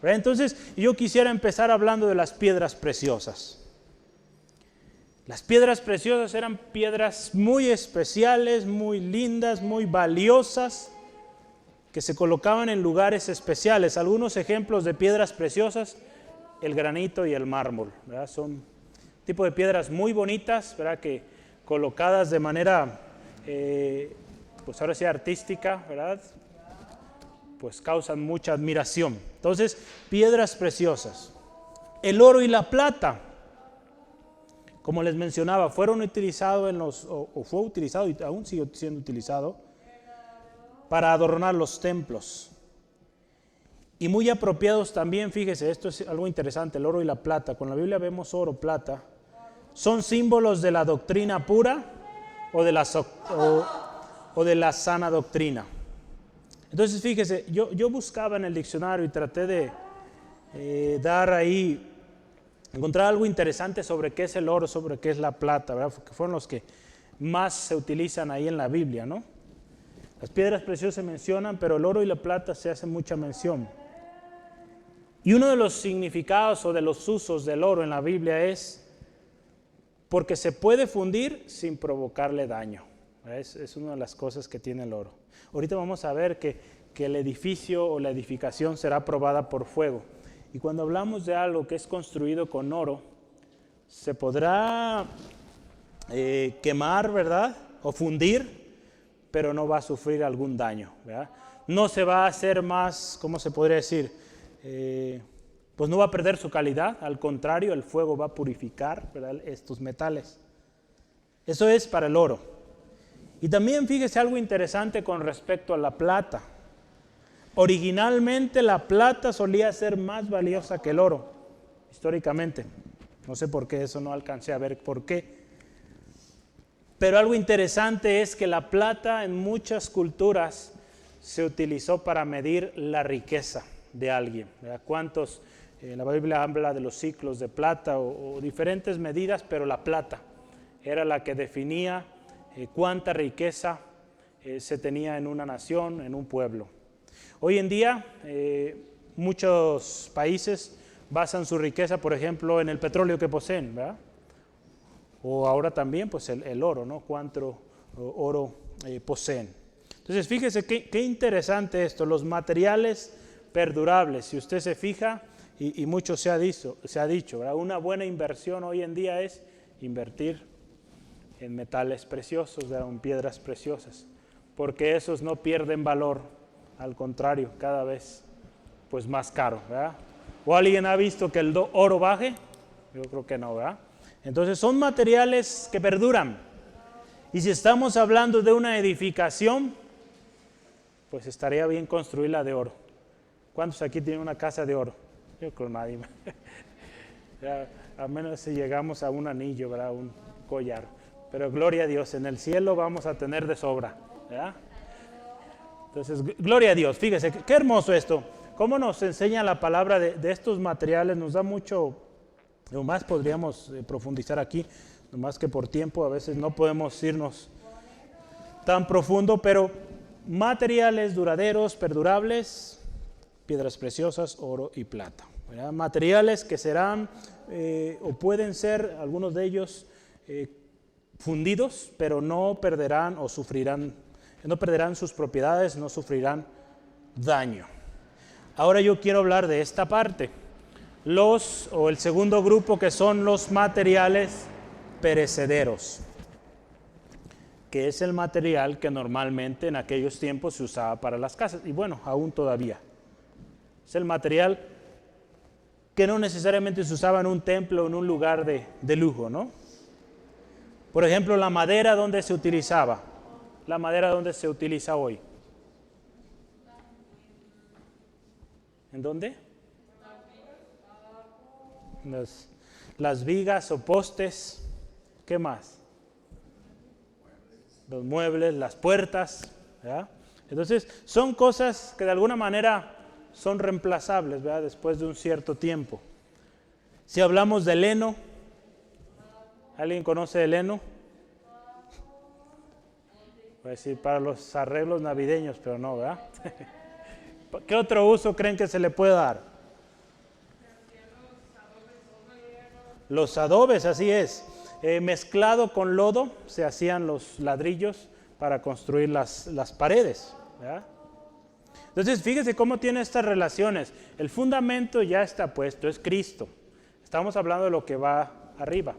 ¿Verdad? Entonces, yo quisiera empezar hablando de las piedras preciosas. Las piedras preciosas eran piedras muy especiales, muy lindas, muy valiosas, que se colocaban en lugares especiales. Algunos ejemplos de piedras preciosas, el granito y el mármol, ¿verdad? Son tipo de piedras muy bonitas, ¿verdad? Que colocadas de manera, pues ahora sí artística, ¿verdad? Pues causan mucha admiración. Entonces, piedras preciosas. El oro y la plata, como les mencionaba, fueron utilizados fue utilizado y aún sigue siendo utilizado para adornar los templos. Y muy apropiados también, fíjese, esto es algo interesante, el oro y la plata. Con la Biblia vemos oro, plata. Son símbolos de la doctrina pura o de la sana doctrina. Entonces, fíjese, yo buscaba en el diccionario y traté de encontrar algo interesante sobre qué es el oro, sobre qué es la plata, ¿verdad? Porque fueron los que más se utilizan ahí en la Biblia, ¿no? Las piedras preciosas se mencionan, pero el oro y la plata se hace mucha mención. Y uno de los significados o de los usos del oro en la Biblia es porque se puede fundir sin provocarle daño. Es una de las cosas que tiene el oro. Ahorita vamos a ver que el edificio o la edificación será probada por fuego. Y cuando hablamos de algo que es construido con oro, se podrá quemar, ¿verdad? O fundir, pero no va a sufrir algún daño, ¿verdad? No se va a hacer más, ¿cómo se podría decir? Pues no va a perder su calidad, al contrario, el fuego va a purificar, ¿verdad? Estos metales. Eso es para el oro. Y también fíjese algo interesante con respecto a la plata. Originalmente la plata solía ser más valiosa que el oro, históricamente. No sé por qué, eso no alcancé a ver por qué. Pero algo interesante es que la plata en muchas culturas se utilizó para medir la riqueza de alguien. ¿Verdad? ¿Cuántos? La Biblia habla de los ciclos de plata o diferentes medidas, pero la plata era la que definía cuánta riqueza se tenía en una nación, en un pueblo. Hoy en día muchos países basan su riqueza, por ejemplo, en el petróleo que poseen, ¿verdad? O ahora también pues el oro, ¿no? Cuánto oro poseen. Entonces fíjese qué interesante esto, los materiales perdurables. Si usted se fija, y mucho se ha dicho, ¿verdad? Una buena inversión hoy en día es invertir en metales preciosos, ¿verdad? En piedras preciosas, porque esos no pierden valor, al contrario, cada vez pues más caro, ¿verdad? ¿O alguien ha visto que el oro baje? Yo creo que no, ¿verdad? Entonces son materiales que perduran. Y si estamos hablando de una edificación, pues estaría bien construirla de oro. ¿Cuántos aquí tienen una casa de oro? Yo creo que nadie. A menos si llegamos a un anillo, ¿verdad? Un collar. Pero gloria a Dios, en el cielo vamos a tener de sobra, ¿verdad? Entonces, gloria a Dios. Fíjese, qué hermoso esto. Cómo nos enseña la palabra de estos materiales, nos da mucho. Lo más podríamos profundizar aquí, nomás que por tiempo a veces no podemos irnos tan profundo, pero materiales duraderos, perdurables, piedras preciosas, oro y plata. ¿verdad? Materiales que serán o pueden ser, algunos de ellos, fundidos, pero no perderán o sufrirán, no perderán sus propiedades, no sufrirán daño. Ahora yo quiero hablar de esta parte, el segundo grupo, que son los materiales perecederos, que es el material que normalmente en aquellos tiempos se usaba para las casas, y bueno, aún todavía. Es el material que no necesariamente se usaba en un templo o en un lugar de lujo, ¿no? Por ejemplo, la madera, ¿dónde se utilizaba? La madera, ¿dónde se utiliza hoy? ¿En dónde? Las vigas o postes. ¿Qué más? Los muebles, las puertas, ¿verdad? Entonces, son cosas que de alguna manera son reemplazables, ¿verdad? Después de un cierto tiempo. Si hablamos del heno, ¿alguien conoce el heno? Voy a decir para los arreglos navideños, pero no, ¿verdad? ¿Qué otro uso creen que se le puede dar? Los adobes, así es. Mezclado con lodo se hacían los ladrillos para construir las paredes, ¿verdad? Entonces, fíjese cómo tiene estas relaciones. El fundamento ya está puesto, es Cristo. Estamos hablando de lo que va arriba.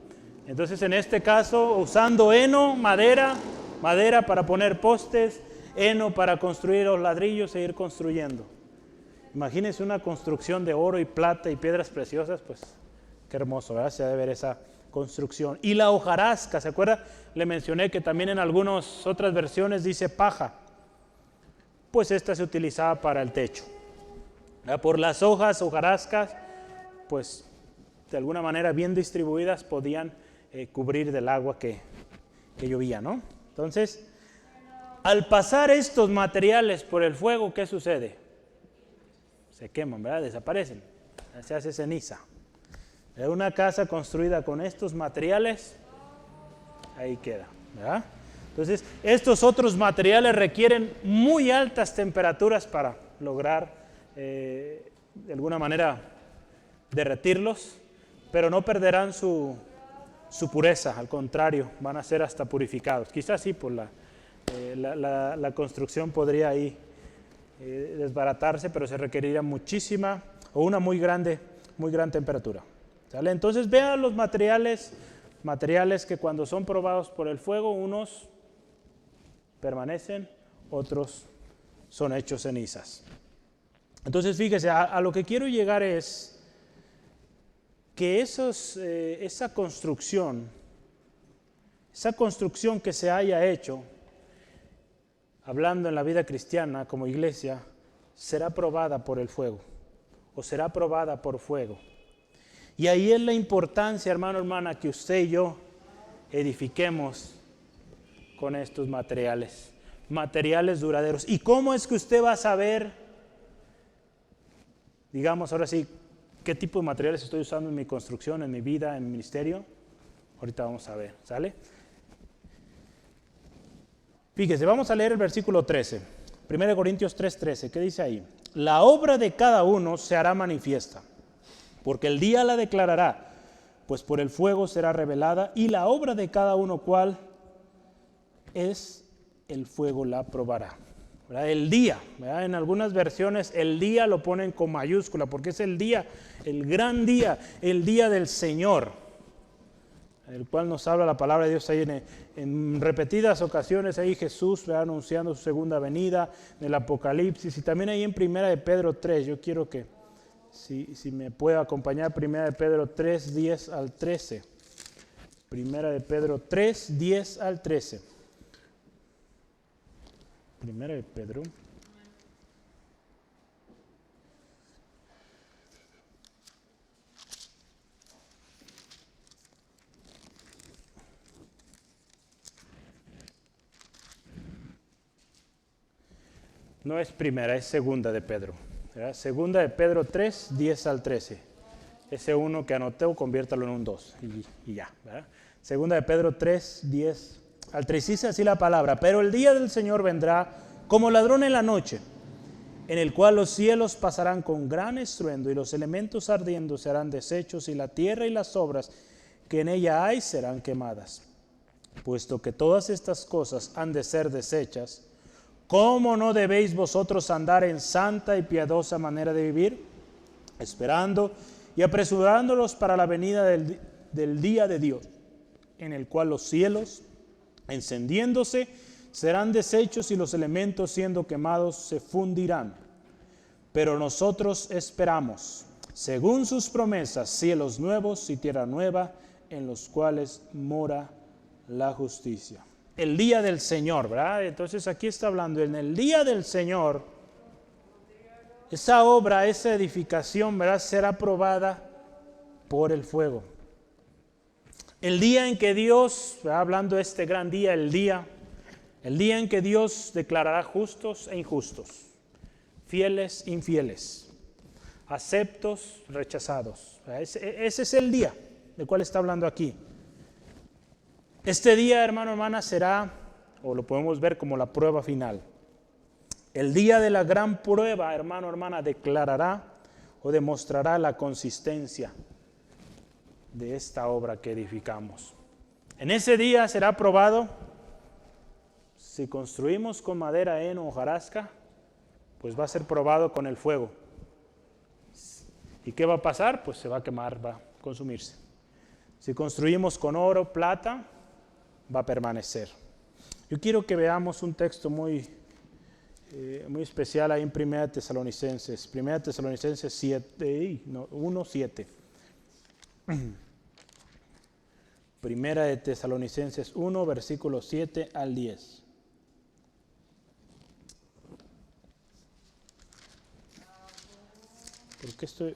Entonces, en este caso, usando heno, madera para poner postes, heno para construir los ladrillos e ir construyendo. Imagínense una construcción de oro y plata y piedras preciosas, pues qué hermoso, ¿verdad? Se debe ver esa construcción. Y la hojarasca, ¿se acuerda? Le mencioné que también en algunas otras versiones dice paja. Pues esta se utilizaba para el techo. Por las hojarascas, pues de alguna manera bien distribuidas podían cubrir del agua que llovía, ¿no? Entonces, al pasar estos materiales por el fuego, ¿qué sucede? Se queman, ¿verdad? Desaparecen, se hace ceniza. Una casa construida con estos materiales, ahí queda, ¿verdad? Entonces, estos otros materiales requieren muy altas temperaturas para lograr, de alguna manera, derretirlos, pero no perderán su pureza, al contrario, van a ser hasta purificados. Quizás sí, por la construcción podría ahí desbaratarse, pero se requeriría muchísima o una muy gran temperatura. ¿Sale? Entonces, vean los materiales que cuando son probados por el fuego, unos permanecen, otros son hechos cenizas. Entonces, fíjese, a lo que quiero llegar es que esa construcción que se haya hecho, hablando en la vida cristiana como iglesia, será probada por el fuego, o será probada por fuego. Y ahí es la importancia, hermano, hermana, que usted y yo edifiquemos con estos materiales duraderos. ¿Y cómo es que usted va a saber, digamos, ahora sí, qué tipo de materiales estoy usando en mi construcción, en mi vida, en mi ministerio? Ahorita vamos a ver, ¿sale? Fíjese, vamos a leer el versículo 13, 1 Corintios 3:13, ¿qué dice ahí? La obra de cada uno se hará manifiesta, porque el día la declarará, pues por el fuego será revelada, y la obra de cada uno, ¿cuál es? El fuego la probará. ¿Verdad? El día, ¿verdad? En algunas versiones el día lo ponen con mayúscula, porque es el día, el gran día, el día del Señor, el cual nos habla la palabra de Dios ahí en repetidas ocasiones, ahí Jesús, ¿verdad? Anunciando su segunda venida, en el Apocalipsis, y también ahí en 1 de Pedro 3, yo quiero que si me puede acompañar, 1 de Pedro 3, 10 al 13. 1 de Pedro 3, 10 al 13. 1 de Pedro. No es primera, es segunda de Pedro. ¿Verdad? Segunda de Pedro 3, 10 al 13. Ese uno que anoté, conviértalo en un 2 y ya. ¿Verdad? Segunda de Pedro 3, 10 al 13. Dice así la palabra: pero el día del Señor vendrá como ladrón en la noche, en el cual los cielos pasarán con gran estruendo y los elementos ardiendo serán deshechos y la tierra y las obras que en ella hay serán quemadas. Puesto que todas estas cosas han de ser deshechas, ¿cómo no debéis vosotros andar en santa y piadosa manera de vivir? Esperando y apresurándolos para la venida del día de Dios, en el cual los cielos, encendiéndose, serán deshechos y los elementos siendo quemados se fundirán. Pero nosotros esperamos, según sus promesas, cielos nuevos y tierra nueva, en los cuales mora la justicia. El día del Señor, ¿verdad? Entonces aquí está hablando, en el día del Señor, esa obra, esa edificación, ¿verdad?, será probada por el fuego. El día en que Dios, ¿verdad?, hablando de este gran día, el día en que Dios declarará justos e injustos, fieles, infieles, aceptos, rechazados. Ese es el día del cual está hablando aquí. Este día, hermano, hermana, será, o lo podemos ver como la prueba final. El día de la gran prueba, hermano, hermana, declarará o demostrará la consistencia de esta obra que edificamos. En ese día será probado si construimos con madera, heno o hojarasca, pues va a ser probado con el fuego. ¿Y qué va a pasar? Pues se va a quemar, va a consumirse. Si construimos con oro, plata, va a permanecer. Yo quiero que veamos un texto muy especial ahí en 1 Tesalonicenses 1:7. Primera de Tesalonicenses 1, versículos 7 al 10. ¿Por qué estoy...?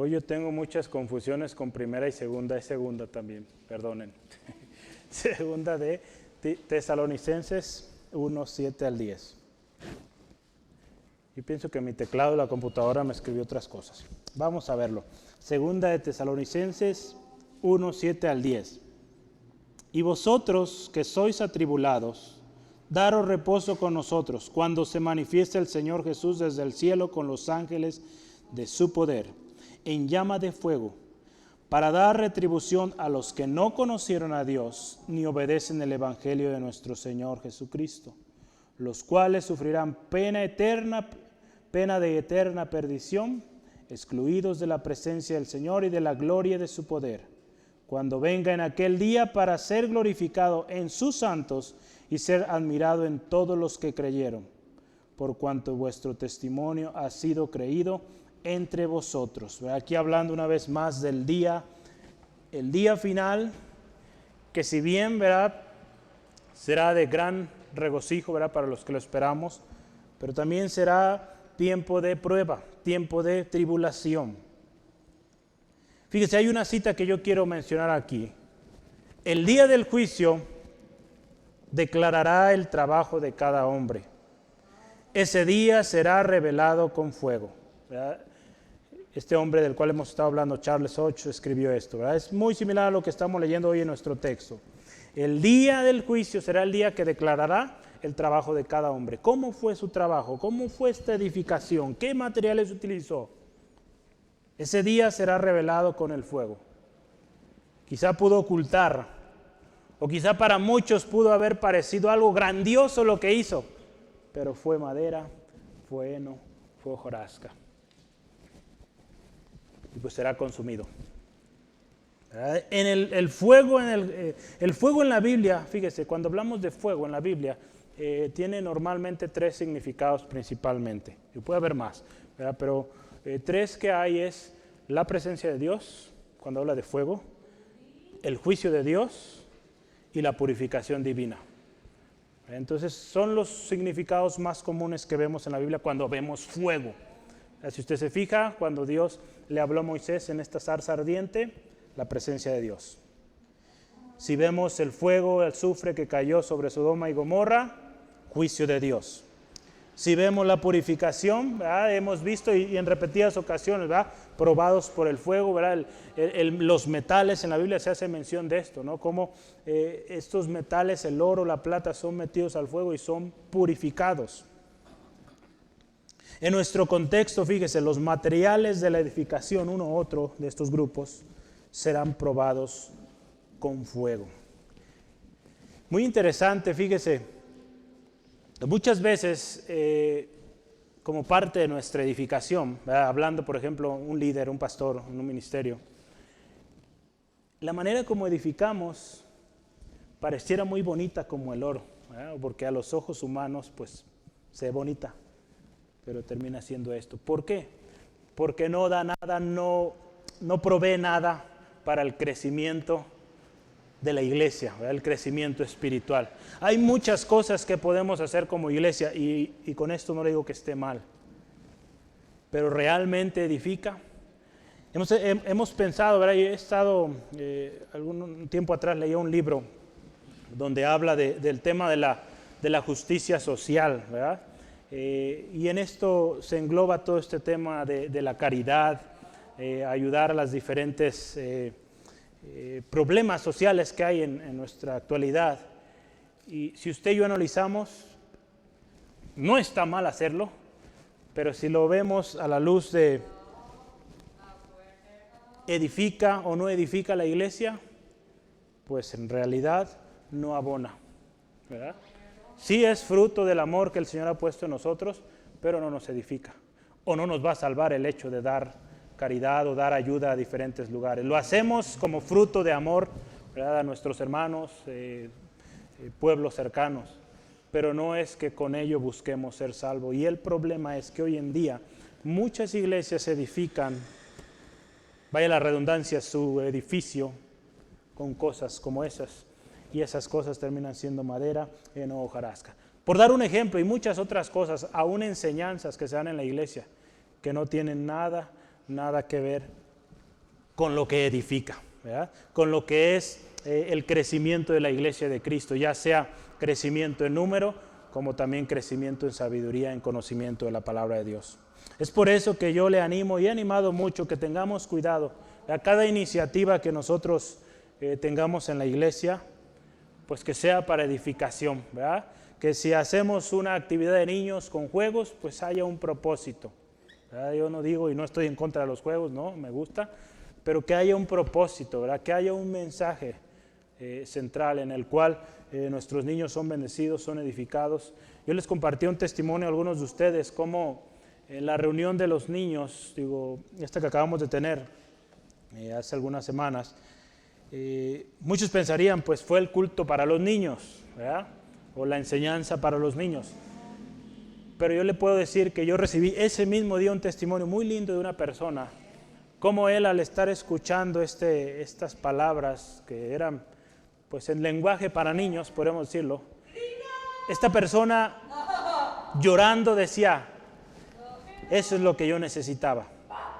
Hoy yo tengo muchas confusiones con primera y segunda. Es segunda también, perdonen. Segunda de Tesalonicenses 1, 7 al 10. Yo pienso que mi teclado de la computadora me escribió otras cosas. Vamos a verlo. Segunda de Tesalonicenses 1, 7 al 10. Y vosotros que sois atribulados, daros reposo con nosotros, cuando se manifieste el Señor Jesús desde el cielo con los ángeles de su poder, en llama de fuego, para dar retribución a los que no conocieron a Dios, ni obedecen el evangelio de nuestro Señor Jesucristo, los cuales sufrirán pena de eterna perdición, excluidos de la presencia del Señor y de la gloria de su poder, cuando venga en aquel día para ser glorificado en sus santos y ser admirado en todos los que creyeron, por cuanto vuestro testimonio ha sido creído entre vosotros. Aquí hablando una vez más del día, el día final, que si bien, ¿verdad?, será de gran regocijo, ¿verdad?, para los que lo esperamos, pero también será tiempo de prueba, tiempo de tribulación. Fíjese, hay una cita que yo quiero mencionar aquí. El día del juicio declarará el trabajo de cada hombre. Ese día será revelado con fuego, ¿verdad? Este hombre del cual hemos estado hablando, Charles Hodge, escribió esto, ¿verdad? Es muy similar a lo que estamos leyendo hoy en nuestro texto. El día del juicio será el día que declarará el trabajo de cada hombre. ¿Cómo fue su trabajo? ¿Cómo fue esta edificación? ¿Qué materiales utilizó? Ese día será revelado con el fuego. Quizá pudo ocultar, o quizá para muchos pudo haber parecido algo grandioso lo que hizo, pero fue madera, fue heno, fue hojarasca. Y pues será consumido. En el fuego en la Biblia, fíjese, cuando hablamos de fuego en la Biblia, tiene normalmente tres significados principalmente. Y puede haber más, ¿verdad? Pero tres que hay es la presencia de Dios, cuando habla de fuego, el juicio de Dios y la purificación divina. Entonces son los significados más comunes que vemos en la Biblia cuando vemos fuego. Si usted se fija, cuando Dios le habló a Moisés en esta zarza ardiente, la presencia de Dios. Si vemos el fuego, el azufre que cayó sobre Sodoma y Gomorra, juicio de Dios. Si vemos la purificación, ¿verdad? Hemos visto y en repetidas ocasiones, ¿verdad? Probados por el fuego, ¿verdad? Los metales, en la Biblia se hace mención de esto, ¿no? Como estos metales, el oro, la plata, son metidos al fuego y son purificados. En nuestro contexto, fíjese, los materiales de la edificación, uno u otro de estos grupos, serán probados con fuego. Muy interesante, fíjese. Muchas veces, como parte de nuestra edificación, ¿verdad? Hablando, por ejemplo, un líder, un pastor, en un ministerio, la manera como edificamos pareciera muy bonita como el oro, ¿verdad? Porque a los ojos humanos, pues, se ve bonita, pero termina siendo esto. ¿Por qué? Porque no da nada, no provee nada para el crecimiento de la iglesia, ¿verdad? El crecimiento espiritual. Hay muchas cosas que podemos hacer como iglesia y con esto no le digo que esté mal, pero realmente edifica. Hemos pensado, ¿verdad? Yo he estado, algún tiempo atrás leí un libro donde habla del tema de la justicia social, ¿verdad? Y en esto se engloba todo este tema de la caridad, ayudar a las diferentes problemas sociales que hay en nuestra actualidad. Y si usted y yo analizamos, no está mal hacerlo, pero si lo vemos a la luz de edifica o no edifica la iglesia, pues en realidad no abona, ¿verdad? Sí es fruto del amor que el Señor ha puesto en nosotros, pero no nos edifica o no nos va a salvar el hecho de dar caridad o dar ayuda a diferentes lugares. Lo hacemos como fruto de amor, ¿verdad? A nuestros hermanos, pueblos cercanos, pero no es que con ello busquemos ser salvos. Y el problema es que hoy en día muchas iglesias edifican, vaya la redundancia, su edificio con cosas como esas, y esas cosas terminan siendo madera y no hojarasca. Por dar un ejemplo, y muchas otras cosas, aún enseñanzas que se dan en la iglesia, que no tienen nada que ver con lo que edifica, ¿verdad? Con lo que es el crecimiento de la iglesia de Cristo, ya sea crecimiento en número, como también crecimiento en sabiduría, en conocimiento de la palabra de Dios. Es por eso que yo le animo y he animado mucho que tengamos cuidado a cada iniciativa que nosotros tengamos en la iglesia, pues que sea para edificación, ¿verdad? Que si hacemos una actividad de niños con juegos, pues haya un propósito, ¿verdad? Yo no digo y no estoy en contra de los juegos, no, me gusta, pero que haya un propósito, ¿verdad? Que haya un mensaje central en el cual nuestros niños son bendecidos, son edificados. Yo les compartí un testimonio a algunos de ustedes, cómo en la reunión de los niños, esta que acabamos de tener hace algunas semanas, muchos pensarían, pues fue el culto para los niños, ¿verdad? O la enseñanza para los niños. Pero yo le puedo decir que yo recibí ese mismo día un testimonio muy lindo de una persona, cómo él al estar escuchando estas palabras que eran pues en lenguaje para niños, podemos decirlo, esta persona llorando decía, eso es lo que yo necesitaba,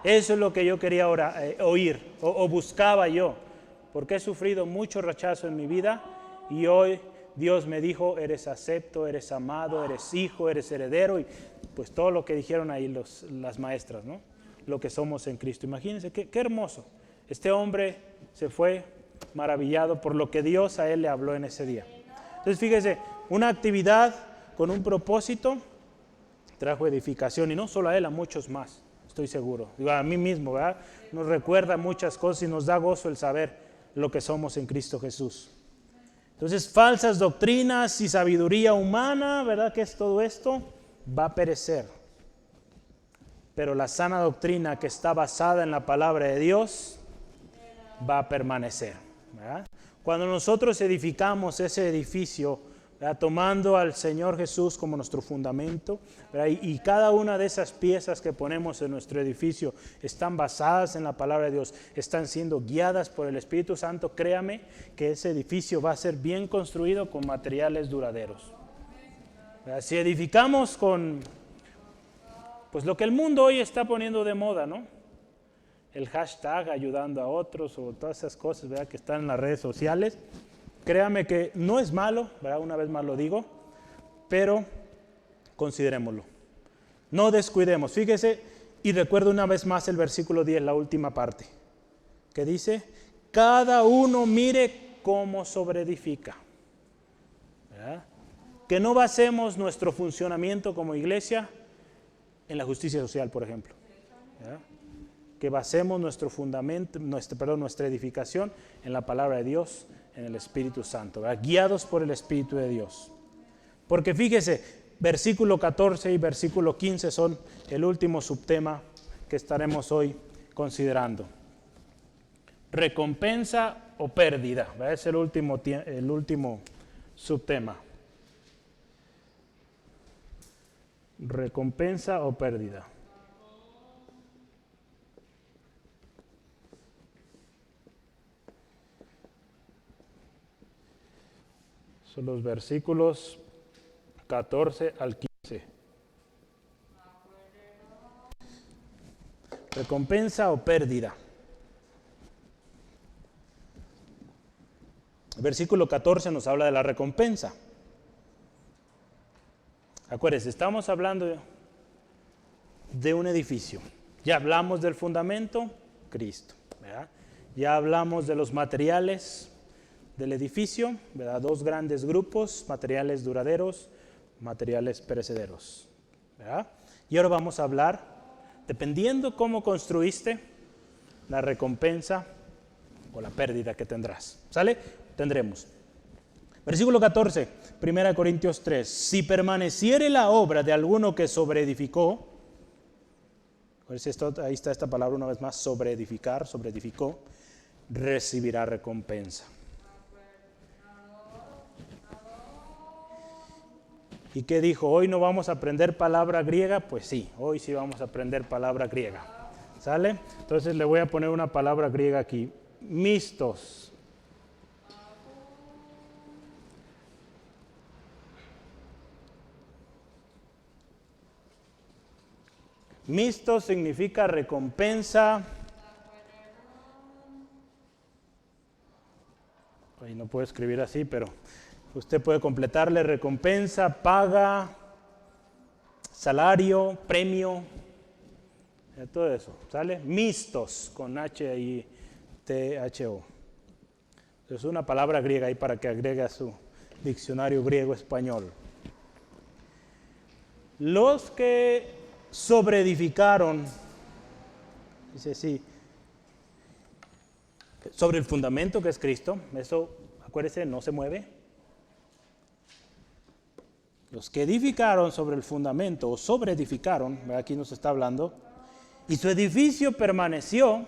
eso es lo que yo quería oír o buscaba yo, porque he sufrido mucho rechazo en mi vida y hoy Dios me dijo, eres acepto, eres amado, eres hijo, eres heredero, y pues todo lo que dijeron ahí las maestras, ¿no? Lo que somos en Cristo. Imagínense qué hermoso. Este hombre se fue maravillado por lo que Dios a él le habló en ese día. Entonces fíjese, una actividad con un propósito trajo edificación, y no solo a él, a muchos más, estoy seguro. Digo, a mí mismo, ¿verdad? Nos recuerda muchas cosas y nos da gozo el saber lo que somos en Cristo Jesús. Entonces, falsas doctrinas y sabiduría humana, ¿verdad? ¿Qué es todo esto? Va a perecer. Pero la sana doctrina que está basada en la palabra de Dios va a permanecer, ¿verdad? Cuando nosotros edificamos ese edificio, ¿verdad? Tomando al Señor Jesús como nuestro fundamento, ¿verdad? Y cada una de esas piezas que ponemos en nuestro edificio están basadas en la palabra de Dios, están siendo guiadas por el Espíritu Santo, créame que ese edificio va a ser bien construido con materiales duraderos, ¿verdad? Si edificamos con pues lo que el mundo hoy está poniendo de moda, ¿no? El hashtag ayudando a otros o todas esas cosas, ¿verdad? Que están en las redes sociales. Créame que no es malo, ¿verdad? Una vez más lo digo, pero considerémoslo. No descuidemos. Fíjese y recuerdo una vez más el versículo 10, la última parte, que dice, cada uno mire cómo sobreedifica. ¿Verdad? Que no basemos nuestro funcionamiento como iglesia en la justicia social, por ejemplo. ¿Verdad? Que basemos nuestro fundamento, nuestra edificación en la palabra de Dios, en el Espíritu Santo, ¿verdad? Guiados por el Espíritu de Dios. Porque fíjese, versículo 14 y versículo 15 son el último subtema que estaremos hoy considerando. Recompensa o pérdida, ¿verdad? Es el último subtema. Recompensa o pérdida. Son los versículos 14 al 15. Recompensa o pérdida. El versículo 14 nos habla de la recompensa. Acuérdense, estamos hablando de un edificio. Ya hablamos del fundamento, Cristo, ¿verdad? Ya hablamos de los materiales del edificio, ¿verdad? Dos grandes grupos, materiales duraderos, materiales perecederos, ¿verdad? Y ahora vamos a hablar, dependiendo cómo construiste, la recompensa o la pérdida que tendrás. ¿Sale? Tendremos. Versículo 14, 1 Corintios 3. Si permaneciere la obra de alguno que sobreedificó, ahí está esta palabra una vez más, sobreedificar, sobreedificó, recibirá recompensa. ¿Y qué dijo? ¿Hoy no vamos a aprender palabra griega? Pues sí, hoy sí vamos a aprender palabra griega. ¿Sale? Entonces le voy a poner una palabra griega aquí. Mistos. Mistos significa recompensa. Ay, no puedo escribir así, pero usted puede completarle recompensa, paga, salario, premio, todo eso, ¿sale? Mistos, con H-I-T-H-O. Es una palabra griega ahí para que agregue a su diccionario griego-español. Los que sobreedificaron, dice sí, sobre el fundamento que es Cristo, eso, acuérdese, no se mueve. Los que edificaron sobre el fundamento o sobreedificaron, aquí nos está hablando, y su edificio permaneció.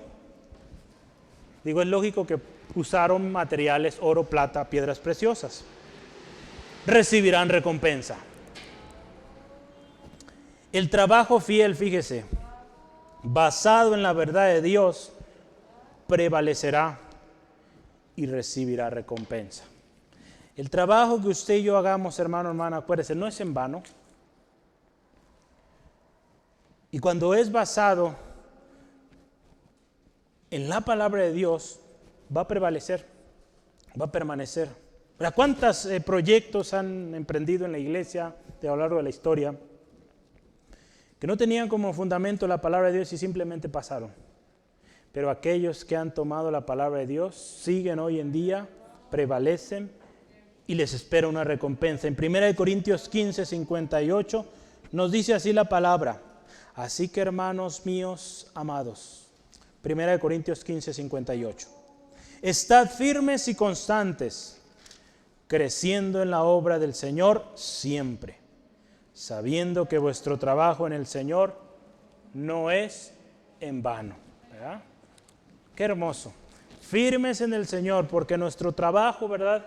Digo, es lógico que usaron materiales, oro, plata, piedras preciosas. Recibirán recompensa. El trabajo fiel, fíjese, basado en la verdad de Dios, prevalecerá y recibirá recompensa. El trabajo que usted y yo hagamos, hermano, hermana, acuérdese, no es en vano. Y cuando es basado en la palabra de Dios, va a prevalecer, va a permanecer. ¿Cuántos proyectos han emprendido en la iglesia a lo largo de la historia que no tenían como fundamento la palabra de Dios y simplemente pasaron? Pero aquellos que han tomado la palabra de Dios siguen hoy en día, prevalecen y les espera una recompensa. En 1 Corintios 15, 58 nos dice así la palabra. Así que, hermanos míos amados, 1 Corintios 15, 58. Estad firmes y constantes, creciendo en la obra del Señor siempre, sabiendo que vuestro trabajo en el Señor no es en vano. ¿Verdad? Qué hermoso. Firmes en el Señor, porque nuestro trabajo, ¿verdad?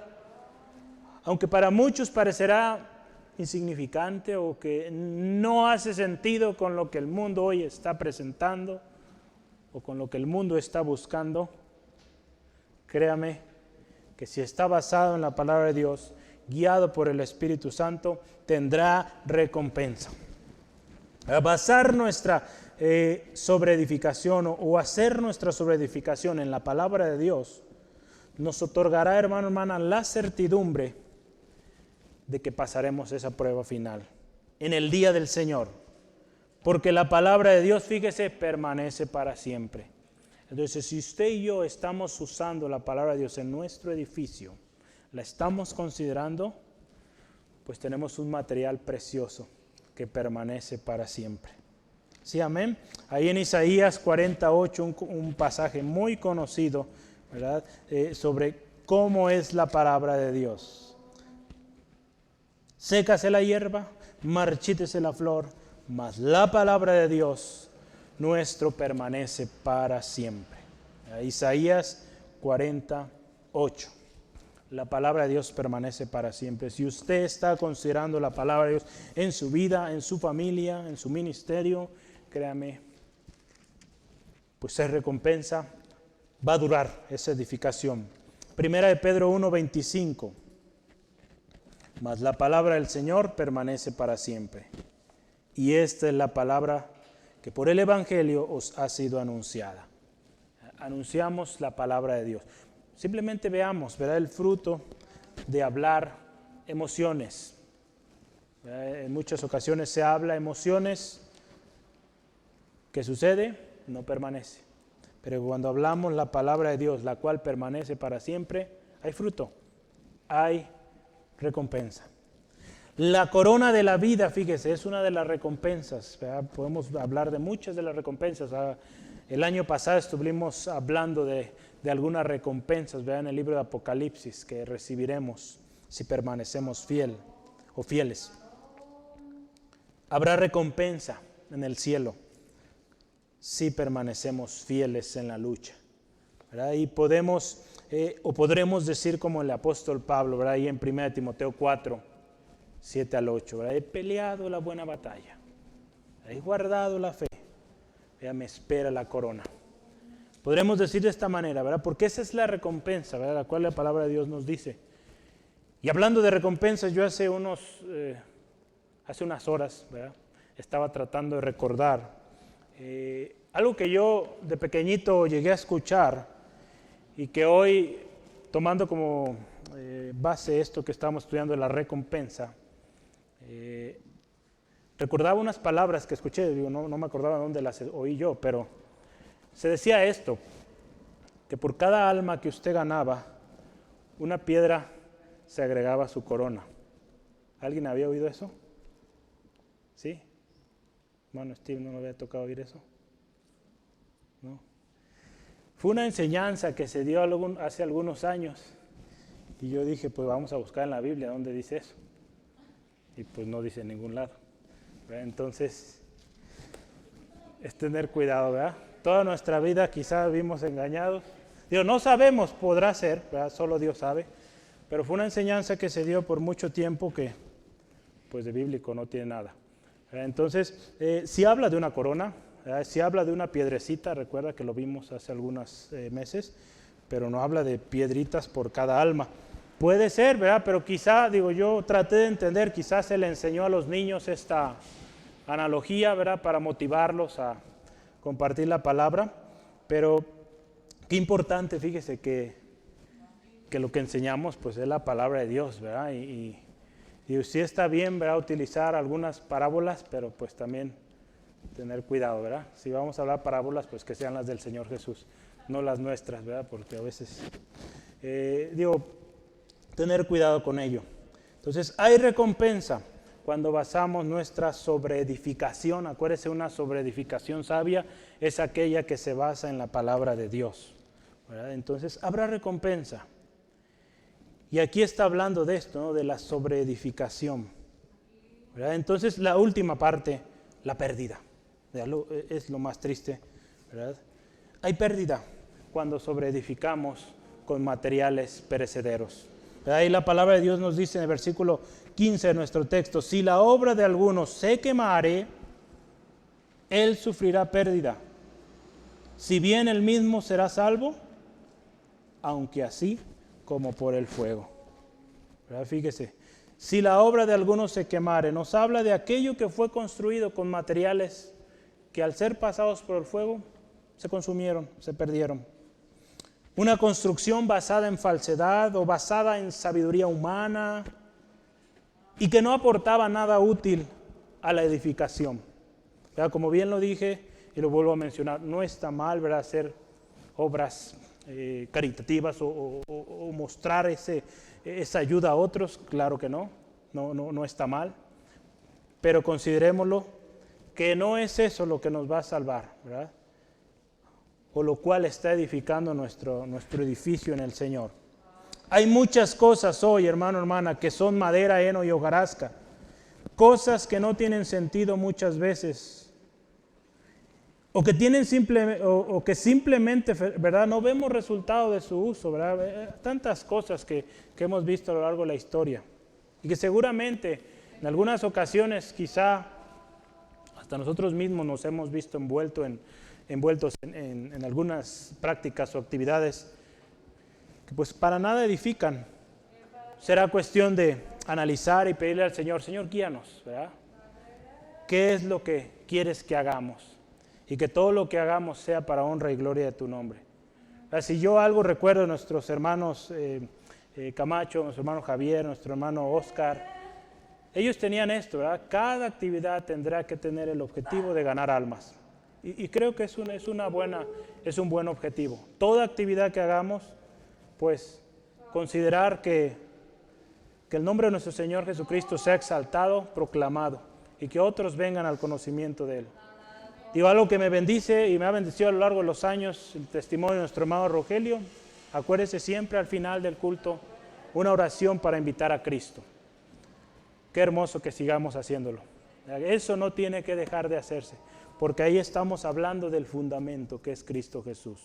Aunque para muchos parecerá insignificante o que no hace sentido con lo que el mundo hoy está presentando o con lo que el mundo está buscando, créame que si está basado en la palabra de Dios, guiado por el Espíritu Santo, tendrá recompensa. A basar nuestra sobreedificación o hacer nuestra sobreedificación en la palabra de Dios nos otorgará, hermano, hermana, la certidumbre de que pasaremos esa prueba final en el día del Señor. Porque la palabra de Dios, fíjese, permanece para siempre. Entonces, si usted y yo estamos usando la palabra de Dios en nuestro edificio, la estamos considerando, pues tenemos un material precioso que permanece para siempre. Sí, amén. Ahí en Isaías 48, un pasaje muy conocido, ¿verdad? Sobre cómo es la palabra de Dios. Sécase la hierba, marchítese la flor, mas la palabra de Dios nuestro permanece para siempre. Isaías 48. La palabra de Dios permanece para siempre. Si usted está considerando la palabra de Dios en su vida, en su familia, en su ministerio, créame, pues es recompensa, va a durar esa edificación. Primera de Pedro 1:25. Mas la palabra del Señor permanece para siempre. Y esta es la palabra que por el Evangelio os ha sido anunciada. Anunciamos la palabra de Dios. Simplemente veamos, ¿verdad?, el fruto de hablar emociones. En muchas ocasiones se habla emociones. ¿Qué sucede? No permanece. Pero cuando hablamos la palabra de Dios, la cual permanece para siempre, hay fruto, hay recompensa. La corona de la vida, fíjese, es una de las recompensas, ¿verdad? Podemos hablar de muchas de las recompensas. El año pasado estuvimos hablando de algunas recompensas, ¿verdad?, en el libro de Apocalipsis que recibiremos si permanecemos fieles. Habrá recompensa en el cielo si permanecemos fieles en la lucha, ¿verdad? Y podremos decir como el apóstol Pablo, ¿verdad?, ahí en 1 Timoteo 4, 7 al 8, ¿verdad? He peleado la buena batalla, he guardado la fe, ya me espera la corona. Podremos decir de esta manera, ¿verdad? Porque esa es la recompensa, ¿verdad?, la cual la palabra de Dios nos dice. Y hablando de recompensas, yo hace unas horas, ¿verdad?, estaba tratando de recordar algo que yo de pequeñito llegué a escuchar y que hoy, tomando como base esto que estamos estudiando de la recompensa, recordaba unas palabras que escuché, digo, no me acordaba dónde las oí yo, pero se decía esto, que por cada alma que usted ganaba, una piedra se agregaba a su corona. ¿Alguien había oído eso? ¿Sí? Hermano Steve, ¿no me había tocado oír eso? ¿No? Fue una enseñanza que se dio hace algunos años y yo dije, pues vamos a buscar en la Biblia dónde dice eso. Y pues no dice en ningún lado, ¿verdad? Entonces, es tener cuidado, ¿verdad? Toda nuestra vida quizás vivimos engañados. Digo, no sabemos, podrá ser, ¿verdad? Solo Dios sabe. Pero fue una enseñanza que se dio por mucho tiempo que, pues de bíblico no tiene nada. Entonces, si habla de una corona, si habla de una piedrecita, recuerda que lo vimos hace algunos meses, pero no habla de piedritas por cada alma. Puede ser, ¿verdad? Pero quizá, digo, yo traté de entender, quizás se le enseñó a los niños esta analogía, ¿verdad?, para motivarlos a compartir la palabra, pero qué importante, fíjese, que lo que enseñamos, pues, es la palabra de Dios, ¿verdad? Y sí está bien, ¿verdad?, utilizar algunas parábolas, pero pues también tener cuidado, ¿verdad? Si vamos a hablar parábolas, pues que sean las del Señor Jesús, no las nuestras, ¿verdad? Porque a veces, tener cuidado con ello. Entonces, hay recompensa cuando basamos nuestra sobreedificación. Acuérdese, una sobreedificación sabia es aquella que se basa en la palabra de Dios, ¿verdad? Entonces, habrá recompensa. Y aquí está hablando de esto, ¿no?, de la sobreedificación, ¿verdad? Entonces, la última parte, la pérdida, es lo más triste, ¿verdad? Hay pérdida cuando sobreedificamos con materiales perecederos. Ahí la palabra de Dios nos dice en el versículo 15 de nuestro texto, si la obra de alguno se quemare, él sufrirá pérdida. Si bien él mismo será salvo, aunque así como por el fuego. ¿Verdad? Fíjese, si la obra de alguno se quemare, nos habla de aquello que fue construido con materiales que al ser pasados por el fuego se consumieron, se perdieron. Una construcción basada en falsedad o basada en sabiduría humana y que no aportaba nada útil a la edificación. ¿Verdad? Como bien lo dije y lo vuelvo a mencionar, no está mal, ¿verdad?, hacer obras caritativas o mostrar esa ayuda a otros, claro que no está mal, pero considerémoslo que no es eso lo que nos va a salvar, ¿verdad?, o lo cual está edificando nuestro edificio en el Señor. Hay muchas cosas hoy, hermano, hermana, que son madera, heno y hojarasca, cosas que no tienen sentido muchas veces, o que simplemente, ¿verdad?, no vemos resultado de su uso, ¿verdad? Tantas cosas que hemos visto a lo largo de la historia y que seguramente en algunas ocasiones quizá hasta nosotros mismos nos hemos visto envueltos en algunas prácticas o actividades que pues para nada edifican. Será cuestión de analizar y pedirle al Señor, Señor, guíanos, ¿verdad? ¿Qué es lo que quieres que hagamos? Y que todo lo que hagamos sea para honra y gloria de tu nombre. Si yo algo recuerdo de nuestros hermanos Camacho, nuestro hermano Javier, nuestro hermano Oscar, ellos tenían esto, ¿verdad? Cada actividad tendrá que tener el objetivo de ganar almas. Y creo que es un buen objetivo. Toda actividad que hagamos, pues considerar que el nombre de nuestro Señor Jesucristo sea exaltado, proclamado, y que otros vengan al conocimiento de Él. Digo, algo que me bendice y me ha bendecido a lo largo de los años, el testimonio de nuestro hermano Rogelio. Acuérdese siempre al final del culto, una oración para invitar a Cristo. Qué hermoso que sigamos haciéndolo. Eso no tiene que dejar de hacerse, porque ahí estamos hablando del fundamento que es Cristo Jesús.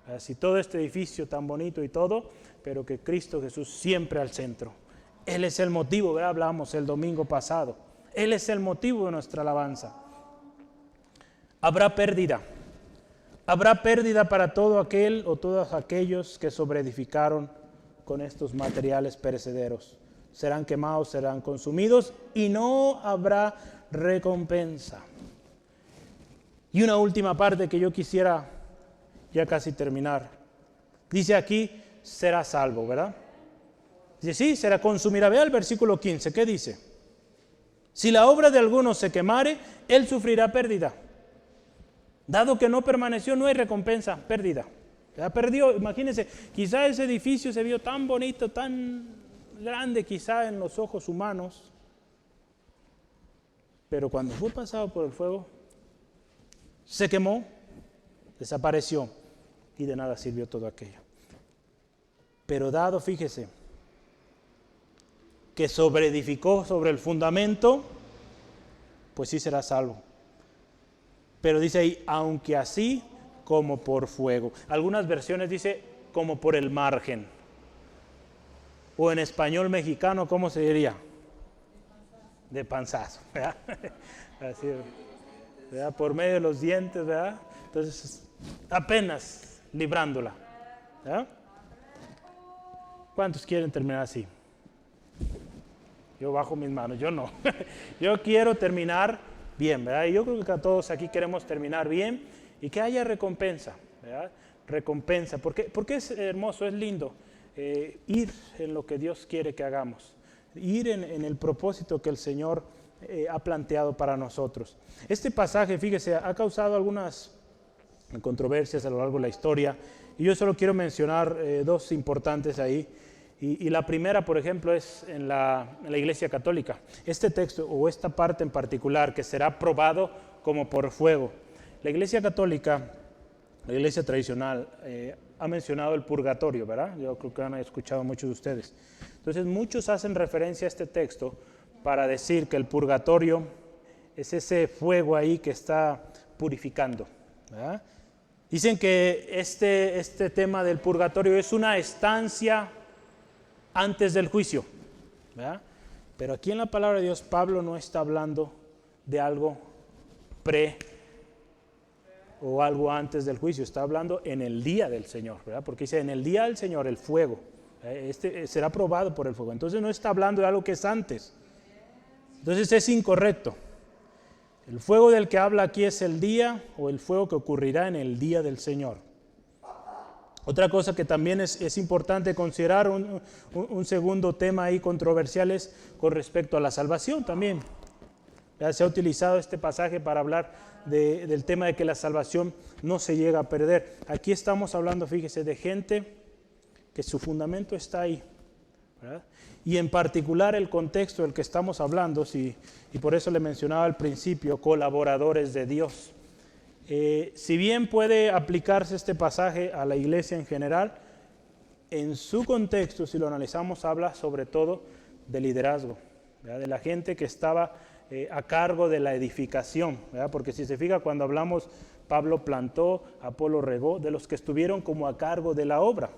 Así todo este edificio tan bonito y todo, pero que Cristo Jesús siempre al centro. Él es el motivo, ¿verdad? Hablamos el domingo pasado. Él es el motivo de nuestra alabanza. Habrá pérdida para todo aquel o todos aquellos que sobreedificaron con estos materiales perecederos. Serán quemados, serán consumidos y no habrá recompensa. Y una última parte que yo quisiera ya casi terminar. Dice aquí, será salvo, ¿verdad? Dice, sí, será consumirá. Vea el versículo 15, ¿qué dice? Si la obra de alguno se quemare, él sufrirá pérdida. Dado que no permaneció, no hay recompensa, pérdida. Ya perdió, imagínense, quizá ese edificio se vio tan bonito, tan grande quizá en los ojos humanos, pero cuando fue pasado por el fuego, se quemó, desapareció y de nada sirvió todo aquello. Pero dado, fíjese, que sobreedificó sobre el fundamento, pues sí será salvo. Pero dice ahí, aunque así como por fuego. Algunas versiones dice como por el margen. O en español mexicano, ¿cómo se diría? De panzazo, ¿verdad? Así, ¿verdad? Por medio de los dientes, ¿verdad? Entonces, apenas librándola, ¿verdad? ¿Cuántos quieren terminar así? Yo bajo mis manos, yo no. Yo quiero terminar bien, ¿verdad? Y yo creo que todos aquí queremos terminar bien y que haya recompensa, ¿verdad? Recompensa, porque es hermoso, es lindo ir en lo que Dios quiere que hagamos, ir en el propósito que el Señor ha planteado para nosotros. Este pasaje, fíjese, ha causado algunas controversias a lo largo de la historia y yo solo quiero mencionar dos importantes ahí. Y la primera, por ejemplo, es en la Iglesia Católica. Este texto o esta parte en particular que será probado como por fuego. La Iglesia Católica, la Iglesia tradicional, ha mencionado el purgatorio, ¿verdad? Yo creo que han escuchado muchos de ustedes. Entonces, muchos hacen referencia a este texto para decir que el purgatorio es ese fuego ahí que está purificando, ¿verdad? Dicen que este tema del purgatorio es una estancia antes del juicio, ¿verdad? Pero aquí en la palabra de Dios, Pablo no está hablando de algo o algo antes del juicio, está hablando en el día del Señor, ¿verdad? Porque dice, en el día del Señor, el fuego, será probado por el fuego. Entonces no está hablando de algo que es antes. Entonces es incorrecto. El fuego del que habla aquí es el día o el fuego que ocurrirá en el día del Señor. Otra cosa que también es importante considerar, un segundo tema ahí controversial es con respecto a la salvación también. Se ha utilizado este pasaje para hablar del tema de que la salvación no se llega a perder. Aquí estamos hablando, fíjese, de gente que su fundamento está ahí, ¿verdad? Y en particular el contexto del que estamos hablando, y por eso le mencionaba al principio, colaboradores de Dios. Si bien puede aplicarse este pasaje a la iglesia en general, en su contexto, si lo analizamos, habla sobre todo de liderazgo, ¿verdad? De la gente que estaba a cargo de la edificación, ¿verdad? Porque si se fija, cuando hablamos, Pablo plantó, Apolo regó, de los que estuvieron como a cargo de la obra.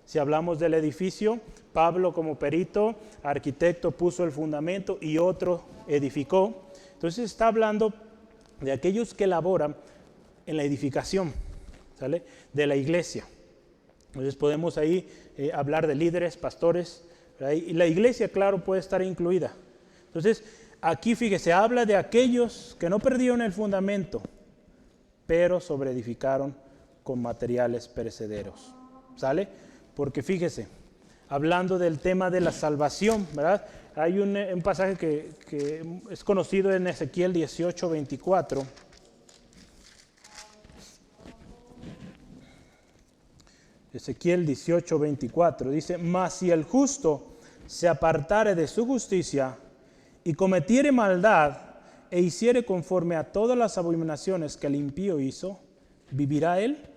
Si hablamos del edificio, Pablo como perito, arquitecto, puso el fundamento y otro edificó. Entonces está hablando de aquellos que laboran en la edificación, ¿sale? De la iglesia. Entonces podemos ahí hablar de líderes, pastores, ¿verdad? Y la iglesia, claro, puede estar incluida. Entonces, aquí fíjese, habla de aquellos que no perdieron el fundamento, pero sobreedificaron con materiales perecederos, ¿sale? Porque fíjese, hablando del tema de la salvación, ¿verdad? Hay un pasaje que es conocido en Ezequiel 18:24. Ezequiel 18:24 dice: mas si el justo se apartare de su justicia y cometiere maldad e hiciere conforme a todas las abominaciones que el impío hizo, ¿vivirá él?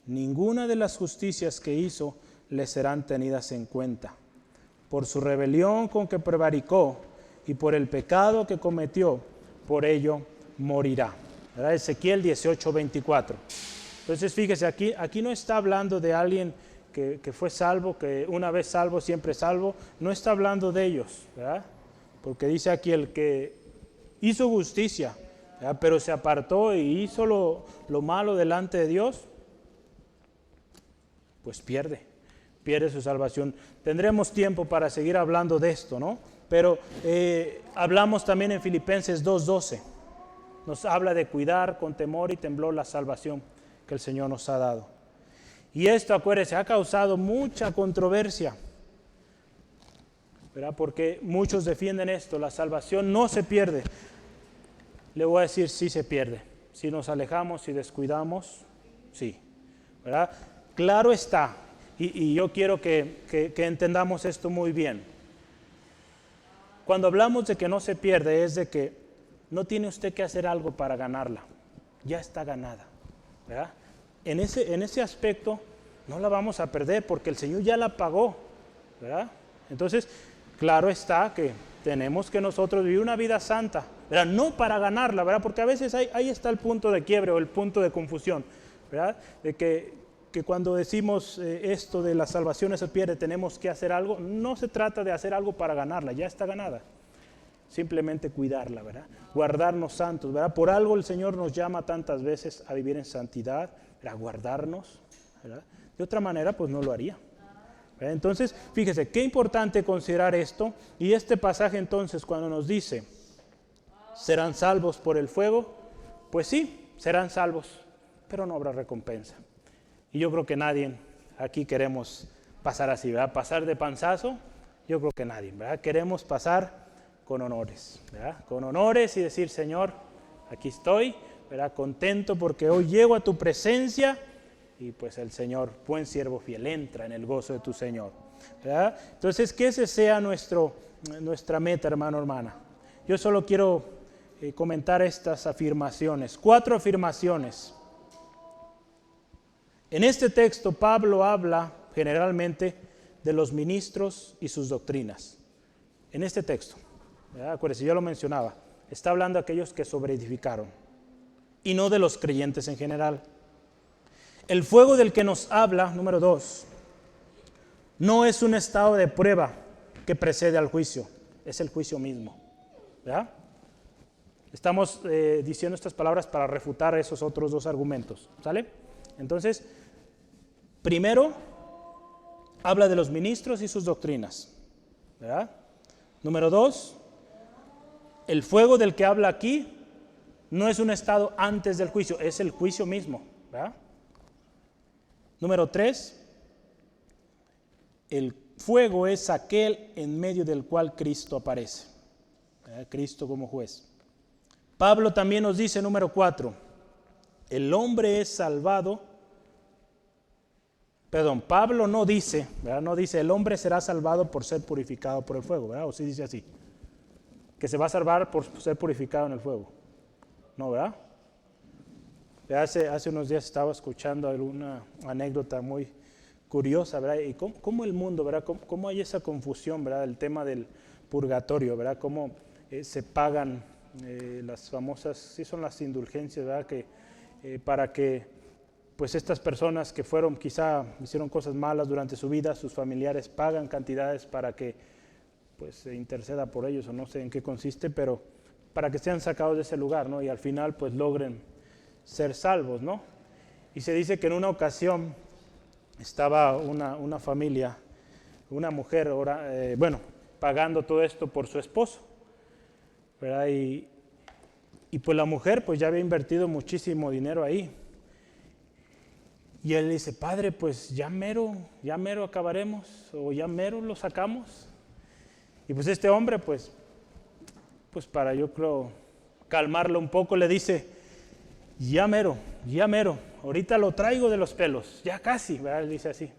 Ninguna de las justicias que hizo le serán tenidas en cuenta. Por su rebelión con que prevaricó y por el pecado que cometió, por ello morirá. ¿Verdad? Ezequiel 18:24. Entonces fíjese, aquí no está hablando de alguien que fue salvo, que una vez salvo, siempre salvo. No está hablando de ellos, ¿verdad? Porque dice aquí el que hizo justicia, ¿verdad? Pero se apartó y hizo lo malo delante de Dios, pues pierde su salvación. Tendremos tiempo para seguir hablando de esto, ¿no? Pero hablamos también en Filipenses 2:12. Nos habla de cuidar con temor y temblor la salvación que el Señor nos ha dado. Y esto, acuérdense, ha causado mucha controversia, ¿verdad? Porque muchos defienden esto, la salvación no se pierde. Le voy a decir, sí se pierde. Si nos alejamos, si descuidamos, sí, ¿verdad? Claro está, y yo quiero que entendamos esto muy bien. Cuando hablamos de que no se pierde, es de que no tiene usted que hacer algo para ganarla, ya está ganada, ¿verdad? En ese aspecto no la vamos a perder porque el Señor ya la pagó, ¿verdad? Entonces, claro está que tenemos que nosotros vivir una vida santa, ¿verdad? No para ganarla, ¿verdad? Porque a veces ahí está el punto de quiebre o el punto de confusión, ¿verdad? De que cuando decimos esto de la salvación no se pierde, tenemos que hacer algo. No se trata de hacer algo para ganarla, ya está ganada. Simplemente cuidarla, ¿verdad? Guardarnos santos, ¿verdad? Por algo el Señor nos llama tantas veces a vivir en santidad, ¿verdad? Guardarnos, ¿verdad? De otra manera, pues no lo haría, ¿verdad? Entonces, fíjese, qué importante considerar esto. Y este pasaje entonces, cuando nos dice, ¿serán salvos por el fuego? Pues sí, serán salvos, pero no habrá recompensa. Y yo creo que nadie aquí queremos pasar así, ¿verdad? Pasar de panzazo, yo creo que nadie, ¿verdad? Queremos pasar con honores, ¿verdad? Con honores y decir, Señor, aquí estoy, ¿verdad? Contento porque hoy llego a tu presencia y pues el Señor, buen siervo fiel, entra en el gozo de tu Señor, ¿verdad? Entonces, que ese sea nuestra meta, hermano, hermana. Yo solo quiero comentar estas afirmaciones, 4 afirmaciones. En este texto Pablo habla generalmente de los ministros y sus doctrinas. En este texto, ¿verdad? Acuérdense, yo lo mencionaba, está hablando de aquellos que sobreedificaron y no de los creyentes en general. El fuego del que nos habla, número 2, no es un estado de prueba que precede al juicio, es el juicio mismo, ¿verdad? Estamos diciendo estas palabras para refutar esos otros 2 argumentos, ¿sale? Entonces, primero, habla de los ministros y sus doctrinas, ¿verdad? Número 2, el fuego del que habla aquí no es un estado antes del juicio, es el juicio mismo, ¿verdad? Número 3, el fuego es aquel en medio del cual Cristo aparece, ¿verdad? Cristo como juez. Pablo también nos dice, número 4, el hombre es salvado. Perdón, Pablo no dice, ¿verdad? No dice el hombre será salvado por ser purificado por el fuego, ¿verdad? O sí dice así, que se va a salvar por ser purificado en el fuego. No, ¿verdad? Hace unos días estaba escuchando alguna anécdota muy curiosa, ¿verdad? Y cómo el mundo, ¿verdad? Cómo hay esa confusión, ¿verdad? El tema del purgatorio, ¿verdad? Cómo se pagan las famosas, sí son las indulgencias, ¿verdad? Que para que pues estas personas que fueron, quizá hicieron cosas malas durante su vida, sus familiares pagan cantidades para que pues se interceda por ellos, o no sé en qué consiste, pero para que sean sacados de ese lugar, ¿no? Y al final pues logren ser salvos, ¿no? Y se dice que en una ocasión estaba una familia, una mujer, pagando todo esto por su esposo, ¿verdad? Y pues la mujer pues ya había invertido muchísimo dinero ahí. Y él dice, padre, pues ya mero acabaremos, o ya mero lo sacamos. Y pues este hombre, pues para yo creo calmarlo un poco, le dice, ya mero, ahorita lo traigo de los pelos, ya casi, ¿verdad? Él dice así.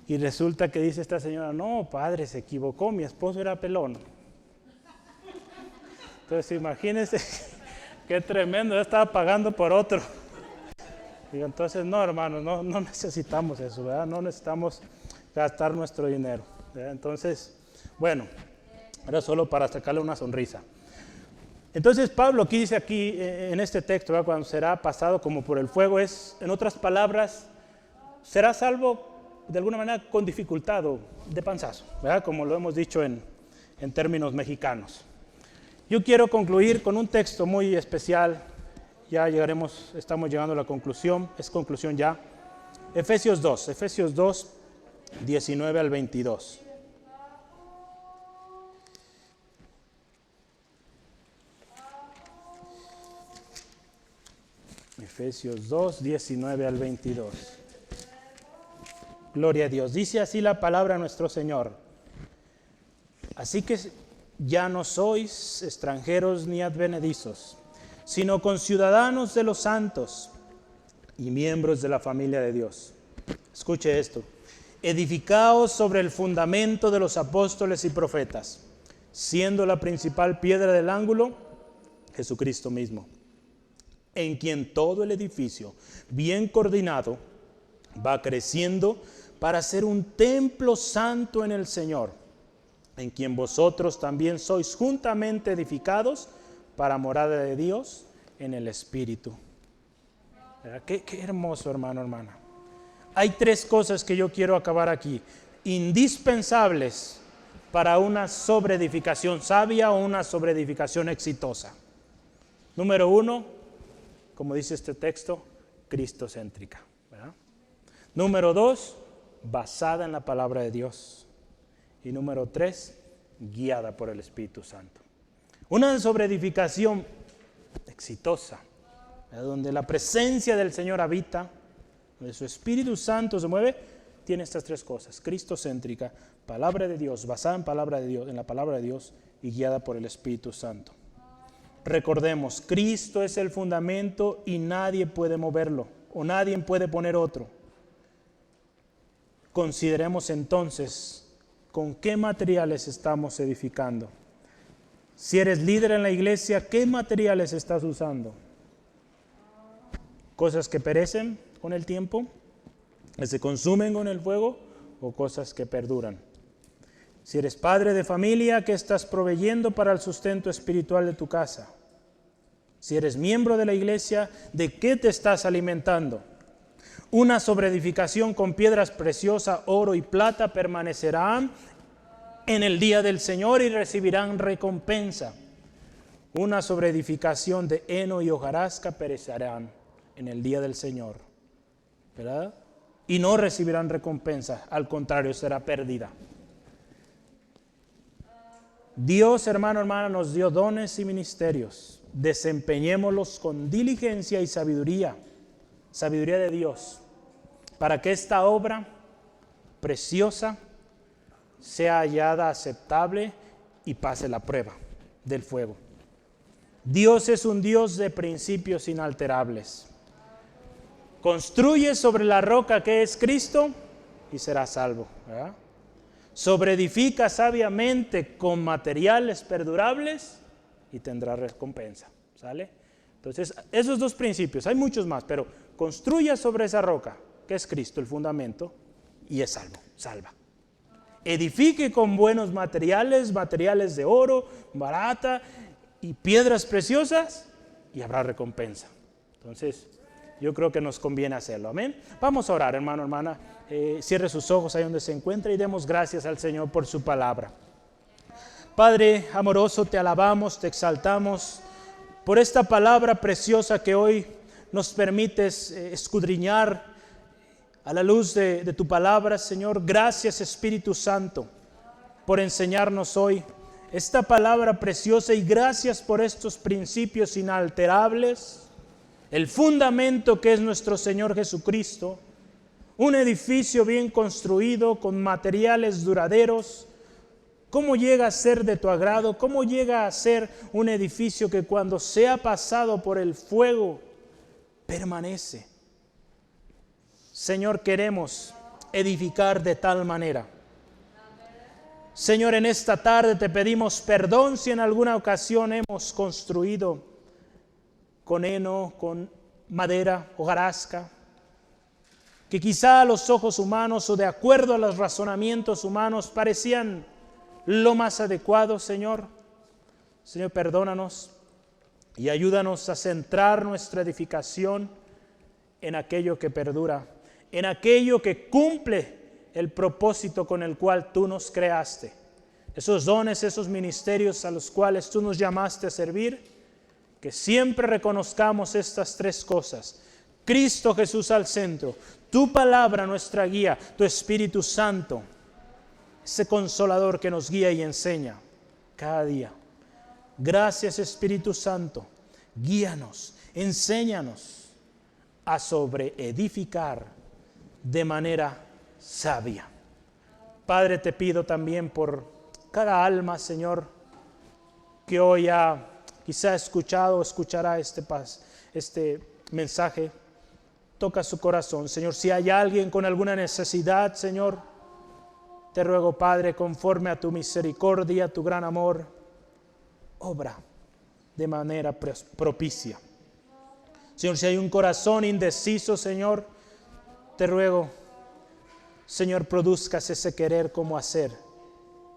Y resulta que dice esta señora, no, padre, se equivocó, mi esposo era pelón. Entonces imagínense qué tremendo, ya estaba pagando por otro. Digo, entonces no, hermanos, no necesitamos eso, ¿verdad? No necesitamos gastar nuestro dinero, ¿verdad? Entonces, bueno, era solo para sacarle una sonrisa. Entonces Pablo aquí dice en este texto, ¿verdad? Cuando será pasado como por el fuego, es, en otras palabras, será salvo de alguna manera con dificultad o de panzazo, ¿verdad? Como lo hemos dicho en términos mexicanos. Yo quiero concluir con un texto muy especial. Ya estamos llegando a la conclusión, es conclusión ya. Efesios 2, 19 al 22. Efesios 2, 19 al 22. Gloria a Dios. Dice así la palabra de nuestro Señor. Así que ya no sois extranjeros ni advenedizos, sino conciudadanos de los santos y miembros de la familia de Dios. Escuche esto. Edificaos sobre el fundamento de los apóstoles y profetas, siendo la principal piedra del ángulo Jesucristo mismo, en quien todo el edificio, bien coordinado, va creciendo para ser un templo santo en el Señor, en quien vosotros también sois juntamente edificados para morada de Dios en el Espíritu. Qué hermoso, hermano, hermana. Hay 3 cosas que yo quiero acabar aquí, indispensables para una sobreedificación sabia o una sobreedificación exitosa. Número 1, como dice este texto, cristocéntrica, ¿verdad? Número 2, basada en la palabra de Dios. Y número 3, guiada por el Espíritu Santo. Una sobreedificación exitosa, donde la presencia del Señor habita, donde su Espíritu Santo se mueve, tiene estas 3 cosas: cristocéntrica, palabra de Dios, basada en la palabra de Dios y guiada por el Espíritu Santo. Recordemos, Cristo es el fundamento y nadie puede moverlo, o nadie puede poner otro. Consideremos entonces con qué materiales estamos edificando. Si eres líder en la iglesia, ¿qué materiales estás usando? ¿Cosas que perecen con el tiempo, que se consumen con el fuego, o cosas que perduran? Si eres padre de familia, ¿qué estás proveyendo para el sustento espiritual de tu casa? Si eres miembro de la iglesia, ¿de qué te estás alimentando? Una sobreedificación con piedras preciosas, oro y plata, permanecerán en el día del Señor y recibirán recompensa. Una sobreedificación de heno y hojarasca perecerán en el día del Señor, ¿verdad? Y no recibirán recompensa, al contrario, será pérdida. Dios, hermano, hermana, nos dio dones y ministerios. Desempeñémoslos con diligencia y sabiduría de Dios, para que esta obra preciosa sea hallada aceptable y pase la prueba del fuego. Dios es un Dios de principios inalterables. Construye sobre la roca que es Cristo y serás salvo, ¿verdad? Sobreedifica sabiamente con materiales perdurables y tendrás recompensa, ¿sale? Entonces, esos dos principios, hay muchos más, pero construya sobre esa roca, que es Cristo, el fundamento, y es salvo, salva. Edifique con buenos materiales, materiales de oro, barata y piedras preciosas, y habrá recompensa. Entonces, yo creo que nos conviene hacerlo, amén. Vamos a orar, hermano, hermana. Cierre sus ojos ahí donde se encuentra y demos gracias al Señor por su palabra. Padre amoroso, te alabamos, te exaltamos por esta palabra preciosa que hoy nos permites escudriñar a la luz de tu palabra, Señor. Gracias, Espíritu Santo, por enseñarnos hoy esta palabra preciosa, y gracias por estos principios inalterables, el fundamento que es nuestro Señor Jesucristo, un edificio bien construido con materiales duraderos. ¿Cómo llega a ser de tu agrado? ¿Cómo llega a ser un edificio que cuando sea pasado por el fuego permanece? Señor, queremos edificar de tal manera. Señor, en esta tarde te pedimos perdón si en alguna ocasión hemos construido con heno, con madera, hojarasca, que quizá a los ojos humanos o de acuerdo a los razonamientos humanos parecían lo más adecuado, Señor. Señor, perdónanos y ayúdanos a centrar nuestra edificación en aquello que perdura, en aquello que cumple el propósito con el cual tú nos creaste. Esos dones, esos ministerios a los cuales tú nos llamaste a servir, que siempre reconozcamos estas tres cosas: Cristo Jesús al centro, tu palabra nuestra guía, tu Espíritu Santo, ese consolador que nos guía y enseña cada día. Gracias, Espíritu Santo, guíanos, enséñanos a sobreedificar de manera sabia. Padre, te pido también por cada alma, Señor, que hoy ha quizá escuchado o escuchará este mensaje. Toca su corazón, Señor. Si hay alguien con alguna necesidad, Señor, te ruego, Padre, conforme a tu misericordia, a tu gran amor, obra de manera propicia. Señor, si hay un corazón indeciso, Señor, te ruego, Señor, produzcas ese querer como hacer,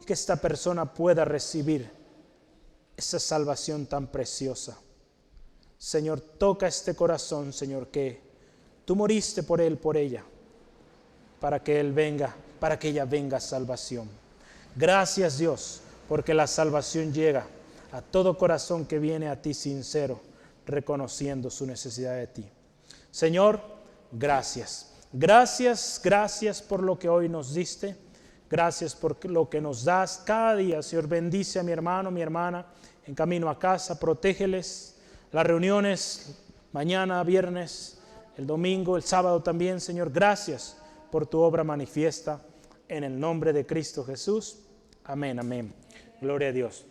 y que esta persona pueda recibir esa salvación tan preciosa. Señor, toca este corazón, Señor, que tú moriste por él, por ella, para que él venga, para que ella venga a salvación. Gracias, Dios, porque la salvación llega a todo corazón que viene a ti sincero, reconociendo su necesidad de ti. Señor, gracias. Gracias, gracias por lo que hoy nos diste. Gracias por lo que nos das cada día. Señor, bendice a mi hermano, mi hermana, en camino a casa. Protégeles las reuniones mañana, viernes, el domingo, el sábado también. Señor, gracias por tu obra manifiesta. En el nombre de Cristo Jesús. Amén, amén. Gloria a Dios.